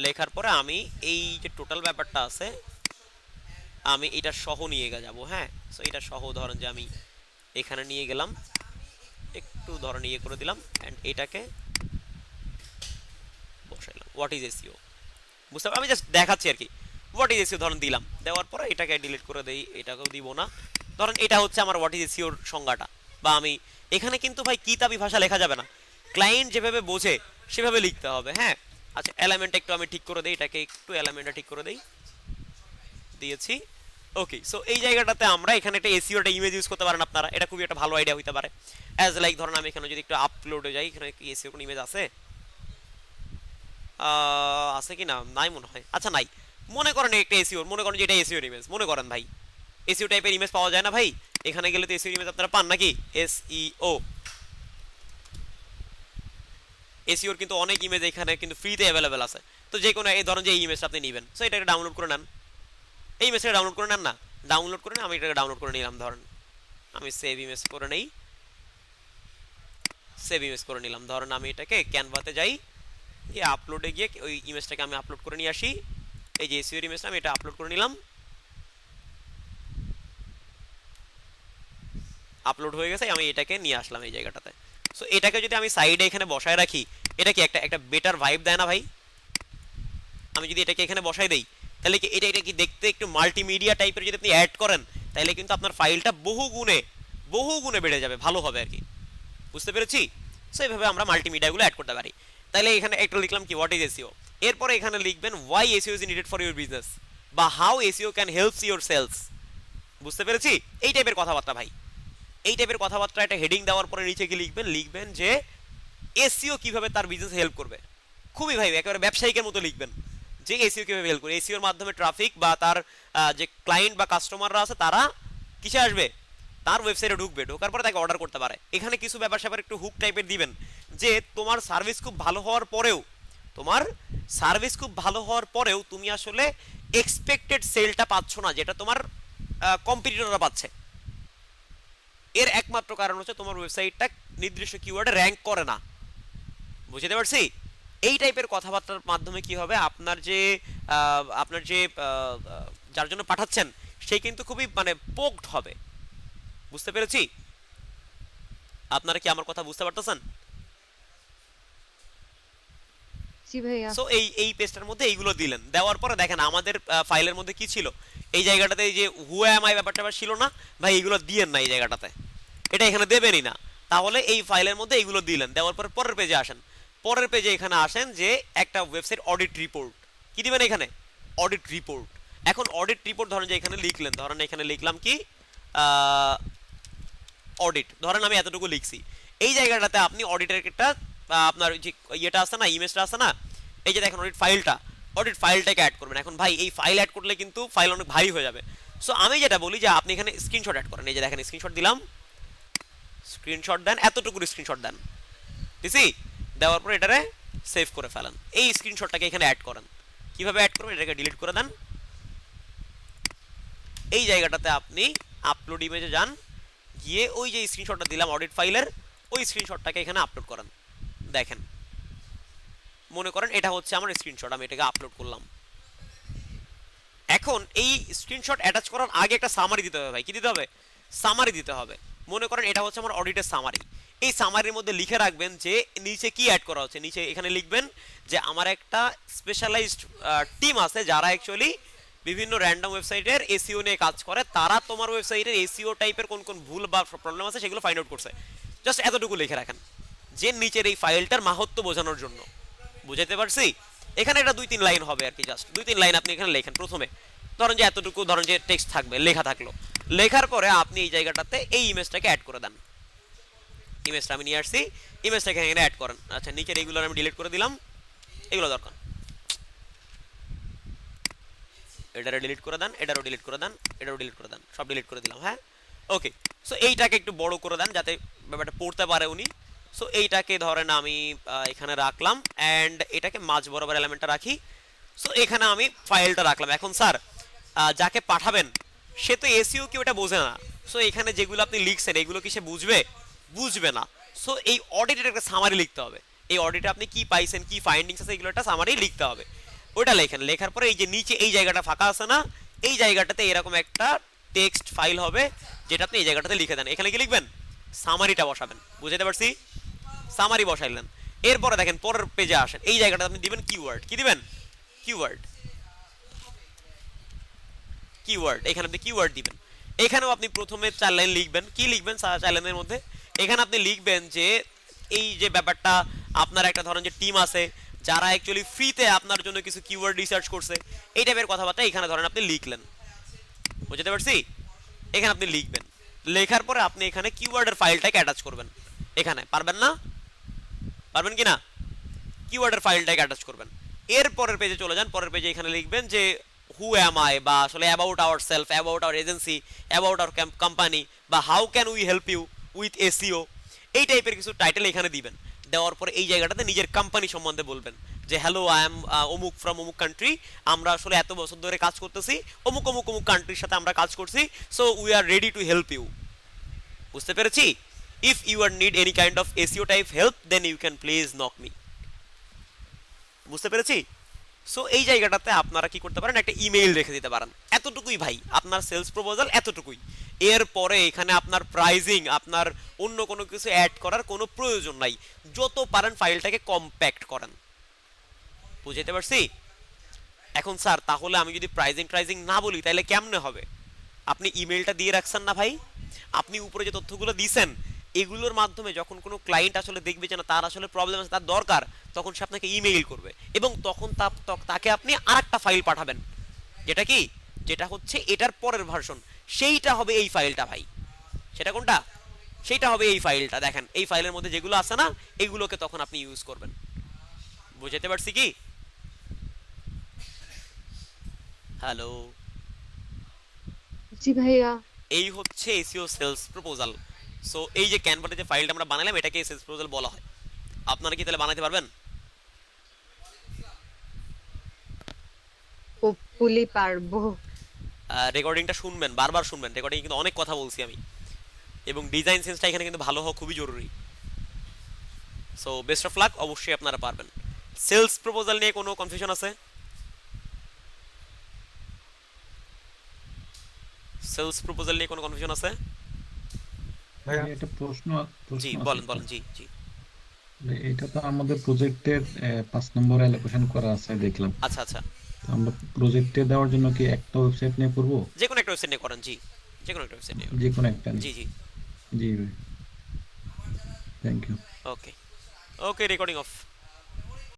লেখার পরে আমি এই যে টোটাল ব্যাপারটা আছে আমি এটা সহ নিয়ে যাব, হ্যাঁ। সো এটা সহ ধরেন যে আমি এখানে নিয়ে গেলাম, একটু ধরেন ইয়ে করে দিলাম, এন্ড এটাকে বসাইলাম হোয়াট ইজ এসইও। বুঝতে পারছি, আমি জাস্ট দেখাচ্ছি আর কি। হোয়াট ইজ এসইও ধরেন দিলাম, দেওয়ার পরে এটাকে ডিলিট করে দেই, এটাকেও দিব না। ধরেন এটা হচ্ছে আমার হোয়াট ইজ এসইওর সংজ্ঞাটা। বা আমি এখানে কিন্তু ভাই কিতাবি ভাষা লেখা যাবে না, ক্লায়েন্ট যেভাবে বোঝে সেভাবে লিখতে হবে, হ্যাঁ। আচ্ছা অ্যালাইনমেন্টটা একটু আমি ঠিক করে দেই, এটাকে একটু অ্যালাইনমেন্টটা ঠিক করে দেই, দিয়েছি। ওকে, সো এই জায়গাটাতে আমরা এখানে একটা এসইওটা ইমেজ ইউজ করতে পারেন আপনারা, এটা খুবই একটা ভালো আইডিয়া হতে পারে। অ্যাজ লাইক ধরেন আমি এখানে যদি একটু আপলোডে যাই, এখানে কি এসইও কোন ইমেজ আছে, আছে কি না, নাই মনে হয়। আচ্ছা নাই, মনে করেন একটা এসইও, মনে করেন যে এটা এসইওর ইমেজ, মনে করেন ভাই এসইও টাইপের ইমেজ পাওয়া যায় না ভাই, এখানে গেলে তো এসইও ইমেজ আপনারা পান নাকি। এসইওর কিন্তু অনেক ইমেজ এখানে কিন্তু ফ্রিতে অ্যাভেলেবেল আছে। তো যে কোনো এই ধরেন যে এই ইমেজটা আপনি নেবেন, সো এটাকে ডাউনলোড করে নেন, এই ইমেজটা ডাউনলোড করে নেন না, ডাউনলোড করে আমি এটাকে ডাউনলোড করে নিলাম। ধরেন আমি সেভ ইমেজ করে নেই, সেভ ইমেজ করে নিলাম। ধরেন আমি এটাকে ক্যানভাতে যাই, এই আপলোডে গিয়ে ওই ইমেজটাকে আমি আপলোড করে নিয়ে আসি। এই যে এসইওর ইমেজটা আমি এটা আপলোড করে নিলাম, আপলোড হয়ে গেছে, আমি এটাকে নিয়ে আসলাম এই জায়গাটাতে। সো এটাকে যদি আমি সাইডে এখানে বসায় রাখি, এটা কি একটা বেটার ভাইব দেয় না ভাই? আমি যদি এটাকে এখানে বসাই দেই, তাহলে কি এটা কি দেখতে একটু মাল্টিমিডিয়া টাইপের যদি আপনি অ্যাড করেন, তাহলে কিন্তু আপনার ফাইলটা বহু গুণে বেড়ে যাবে, ভালো হবে আর কি। বুঝতে পেরেছি? সো এইভাবে আমরা মাল্টিমিডিয়াগুলো অ্যাড করতে পারি। তাহলে এখানে একটা লিখলাম কি হোয়াট ইজ এসইও, এরপরে এখানে লিখবেন why SEO is needed for your business বা how SEO can helps your sales. বুঝতে পেরেছি? এই টাইপের কথাবার্তা ভাই, এই টাইপের কথাবার্তা একটা হেডিং দেওয়ার পরে নিচে কি লিখবেন যে এসইও কিভাবে তার বিজনেস হেল্প করবে। খুবই ভাই একেবারে ব্যবসায়িকের মতো লিখবেন যে এসইও কিভাবে হেল্প করে, এসইওর মাধ্যমে ট্রাফিক বা তার যে ক্লায়েন্ট বা কাস্টমাররা আছে তারা কিসে আসবে, তার ওয়েবসাইটে ঢুকবে, ঢোকার পরে তাকে অর্ডার করতে পারে। এখানে কিছু ব্যাপার স্যাপার একটু হুক টাইপের দিবেন যে তোমার সার্ভিস খুব ভালো হওয়ার পরেও তুমি আসলে এক্সপেক্টেড সেলটা পাচ্ছ না, যেটা তোমার কম্পিটিটররা পাচ্ছে। এর একমাত্র কারণ হচ্ছে তোমার ওয়েবসাইটটা নির্দিষ্ট কিওয়ার্ডে র‍্যাঙ্ক করে না। বুঝতে পারছি? এই টাইপের কথাবার্তার মাধ্যমে কি হবে, আপনার যে যার জন্য পাঠাচ্ছেন সে কিন্তু খুবই মানে পোকড হবে। বুঝতে পেরেছি? আপনারা কি আমার কথা বুঝতে পারতেছেন? জি ভাইয়া। সো এই পেজটার মধ্যে এইগুলো দিলেন, দেওয়ার পরে দেখেন আমাদের ফাইলের মধ্যে কি ছিল, এই জায়গাটাতে এই যে হু অ্যাম আই ব্যাপারটা ছিল না ভাই, এইগুলো দিয়েন না এই জায়গাটাতে, এটা এখানে দেবেনই না। তাহলে এই ফাইলের মধ্যে এইগুলো দিলেন, দেওয়ার পরে পরের পেজে আসেন, পরের পেজে এখানে আসেন যে একটা ওয়েবসাইট অডিট রিপোর্ট কি দিবেন এখানে, অডিট রিপোর্ট। এখন অডিট রিপোর্ট ধরেন যে এখানে লিখলেন, ধরেন এখানে লিখলাম কি অডিট, ধরেন আমি এতটুকু লিখছি। এই জায়গাটাতে আপনি অডিটের একটা আপনার যে ইয়েটা আছে না, ইমেজটা আছে না, এই যে দেখেন অডিট ফাইলটাকে অ্যাড করবেন। এখন ভাই এই ফাইল অ্যাড করলে কিন্তু ফাইল অনেক ভারী হয়ে যাবে। সো আমি যেটা বলি যে আপনি এখানে স্ক্রিনশট অ্যাড করেন, এই যে দেখেন স্ক্রিনশট দিলাম, স্ক্রিনশট দেন, এতটুকুর স্ক্রিনশট দেন, দিছি, দেওয়ার পর এটারে সেভ করে ফেলেন, এই স্ক্রিনশটটাকে এখানে অ্যাড করেন। কিভাবে অ্যাড করবেন, এটাকে ডিলিট করে দেন, এই জায়গাটাতে আপনি আপলোড ইমেজে যান, গিয়ে ওই যে স্ক্রিনশটটা দিলাম অডিট ফাইলের, ওই স্ক্রিনশটটাকে এখানে আপলোড করেন। দেখেন মনে করেন এটা হচ্ছে আমার স্ক্রিনশট, আমি এটাকে আপলোড করলাম। এখন এই স্ক্রিনশট অ্যাটাচ করার আগে একটা সামারি দিতে হবে ভাই, কি দিতে হবে, সামারি দিতে হবে। মনে করেন এটা হচ্ছে আমার অডিটের সামারি, এই সামারির মধ্যে লিখে রাখবেন যে নিচে কি অ্যাড করা হচ্ছে, নিচে এখানে লিখবেন যে আমার একটা স্পেশালাইজড টিম আছে যারা অ্যাকচুয়ালি বিভিন্ন র্যান্ডম ওয়েবসাইটের এসইও নিয়ে কাজ করে, তারা তোমার ওয়েবসাইটের এসইও টাইপের কোন কোন ভুল বা প্রবলেম আছে সেগুলো ফাইন্ড আউট করছে। জাস্ট এতটুকু লিখে রাখেন যে নিচের এই ফাইলটার মাহাত্ম্য বোঝানোর জন্য। বুঝাতে পারছি? এখানে এটা 2-3 লাইন হবে আর কি, জাস্ট 2-3 লাইন আপনি এখানে লেখেন। প্রথমে ধরেন যে এতটুকু, ধরেন যে টেক্সট থাকবে, লেখা থাকলো, লেখার পরে আপনি এই জায়গাটাতে এই ইমেজটাকে অ্যাড করে দেন। ইমেজটা আমি নিয়ে আসছি, ইমেজটাকে এখানে অ্যাড করেন। আচ্ছা নিচের এইগুলো আমি ডিলিট করে দিলাম, এগুলো দরকার, এটারও ডিলিট করে দেন, এটারও ডিলিট করে দেন, এটারও ডিলিট করে দেন, সব ডিলিট করে দিলাম। হ্যাঁ ওকে। সো এইটাকে একটু বড় করে দেন যাতে ব্যাপারটা পড়তে পারে উনি। সো এইটাকে ধরেন আমি এখানে রাখলাম, অ্যান্ড এটাকে মাঝ বরাবর এলিমেন্টটা রাখি। সো এখানে আমি ফাইলটা রাখলাম। এখন স্যার যাকে পাঠাবেন সে তো এসইও কি ওটা বোঝে না, সো এখানে যেগুলো আপনি লিখছেন এগুলো কি সে বুঝবে, বুঝবে না। সো এই অডিটের একটা সামারি লিখতে হবে, এই অডিটে আপনি কি পাইছেন, কি ফাইন্ডিংস আছে, এগুলো একটা সামারি লিখতে হবে। ওটা লেখেন, লেখার পরে এই যে নিচে এই জায়গাটা ফাঁকা আছে না, এই জায়গাটাতে এরকম একটা টেক্সট ফাইল হবে যেটা আপনি এই জায়গাটাতে লিখে দেন। এখানে কি লিখবেন, সামারিটা বসাবেন। বুঝতে পারছি? সামারি বসাইলেন, এরপরে দেখেন পরের পেজে আসেন, এই জায়গাটা আপনি দিবেন কিওয়ার্ড। কি দিবেন, কিওয়ার্ড, কিওয়ার্ড, এখানে আপনি কিওয়ার্ড দিবেন। এখানেও আপনি প্রথমে 4 লাইন লিখবেন। কি লিখবেন 4 লাইনের মধ্যে? এখানে আপনি লিখবেন যে এই যে ব্যাপারটা, আপনার একটা ধরেন যে টিম আছে যারা অ্যাকচুয়ালি ফ্রিতে আপনার জন্য কিছু কিওয়ার্ড রিসার্চ করছে, এই টাইপের কথাবার্তা এখানে ধরেন আপনি লিখলেন। বুঝতে পারছি? এখানে আপনি লিখবেন, লেখার পরে আপনি এখানে কিওয়ার্ডের ফাইলটাকে অ্যাটাচ করবেন। এখানে পারবেন না, পারবেন কি না, কিওয়ার্ডের ফাইলটাকে অ্যাটাচ করবেন। এর পরের পেজে চলে যান, পরের পেজে এখানে লিখবেন যে হু অ্যাম আই, বা আসলে about our self, about our agency, about our company, বা how can we help you with SEO, এই টাইপের কিছু টাইটেল এখানে দিবেন। দেওয়ার পরে এই জায়গাটাতে নিজের কোম্পানি সম্বন্ধে বলবেন যে হ্যালো আই এম অমুক ফ্রম অমুক কান্ট্রি, আমরা আসলে এত বছর ধরে কাজ করতেছি অমুক অমুক অমুক কান্ট্রির সাথে আমরা কাজ করছি, so we are ready to help you. বুঝতে পেরেছি? If you are need any kind of SEO type help then you can please knock me. বুঝতে পেরেছি? সো এই জায়গাটাতে আপনারা কি করতে পারেন, একটা ইমেইল রেখে দিতে পারেন। এতটুকুই ভাই আপনার সেলস প্রপোজাল, এতটুকুই। এরপরে এখানে আপনার প্রাইজিং, আপনার অন্য কোনো কিছু অ্যাড করার কোনো প্রয়োজন নাই। যত পারেন ফাইলটাকে কম্প্যাক্ট করেন। বুঝতে পারছি? এখন স্যার তাহলে আমি যদি প্রাইজিং না বলি তাহলে কেমনে হবে? আপনি ইমেলটা দিয়ে রাখছেন না ভাই, আপনি উপরে যে তথ্যগুলো দিয়েছেন এগুলোর মাধ্যমে যখন কোনো ক্লায়েন্ট আসলে দেখবে যে না তার আসলে প্রবলেম আছে, তার দরকার, তখন সে আপনাকে ইমেইল করবে, এবং তখন তাকে আপনি আরেকটা ফাইল পাঠাবেন, যেটা কি, যেটা হচ্ছে এটার পরের ভার্সন, সেইটা হবে এই ফাইলটা ভাই। সেটা কোনটা? সেইটা হবে এই ফাইলটা। দেখেন এই ফাইলের মধ্যে যেগুলো আছে না, এগুলোকে তখন আপনি ইউজ করবেন। বুঝতে পারছি কি? হ্যালো, জি ভাইয়া। এই হচ্ছে এসইও সেলস প্রপোজাল। সো এই যে ক্যানভাতে যে ফাইলটা আমরা বানালাম এটাকে সেলস প্রপোজাল বলা হয়। আপনারা কি তাহলে বানাতে পারবেন? হোপফুলি পারবো। রেকর্ডিংটা শুনবেন, বারবার শুনবেন, রেকর্ডিং কিন্তু অনেক কথা বলছি আমি, এবং ডিজাইন সেন্সটা এখানে কিন্তু ভালো হওয়া খুবই জরুরি। সো বেস্ট অফ লাক, অবশ্যই আপনারা পারবেন। সেলস প্রপোজাল নিয়ে কোনো কনফিউশন আছে? সেলস প্রপোজাল নিয়ে কোনো কনফিউশন আছে? ভাইয়া একটা প্রশ্ন জি আছে। বলেন বলেন, জি জি। এটা তো আমাদের প্রজেক্টের 5 নম্বর অ্যালোকেশন করা আছে দেখলাম। আচ্ছা আচ্ছা, তো আমরা প্রজেক্টে দেওয়ার জন্য কি একটা ওয়েবসাইট নিয়ে করব? যে কোনো একটা ওয়েবসাইট নিয়ে করেন, জি যে কোনো একটা ওয়েবসাইট নিয়ে করেন। যে কোনো একটা? জি জি, জি ভাই, thank you. Okay okay, recording of.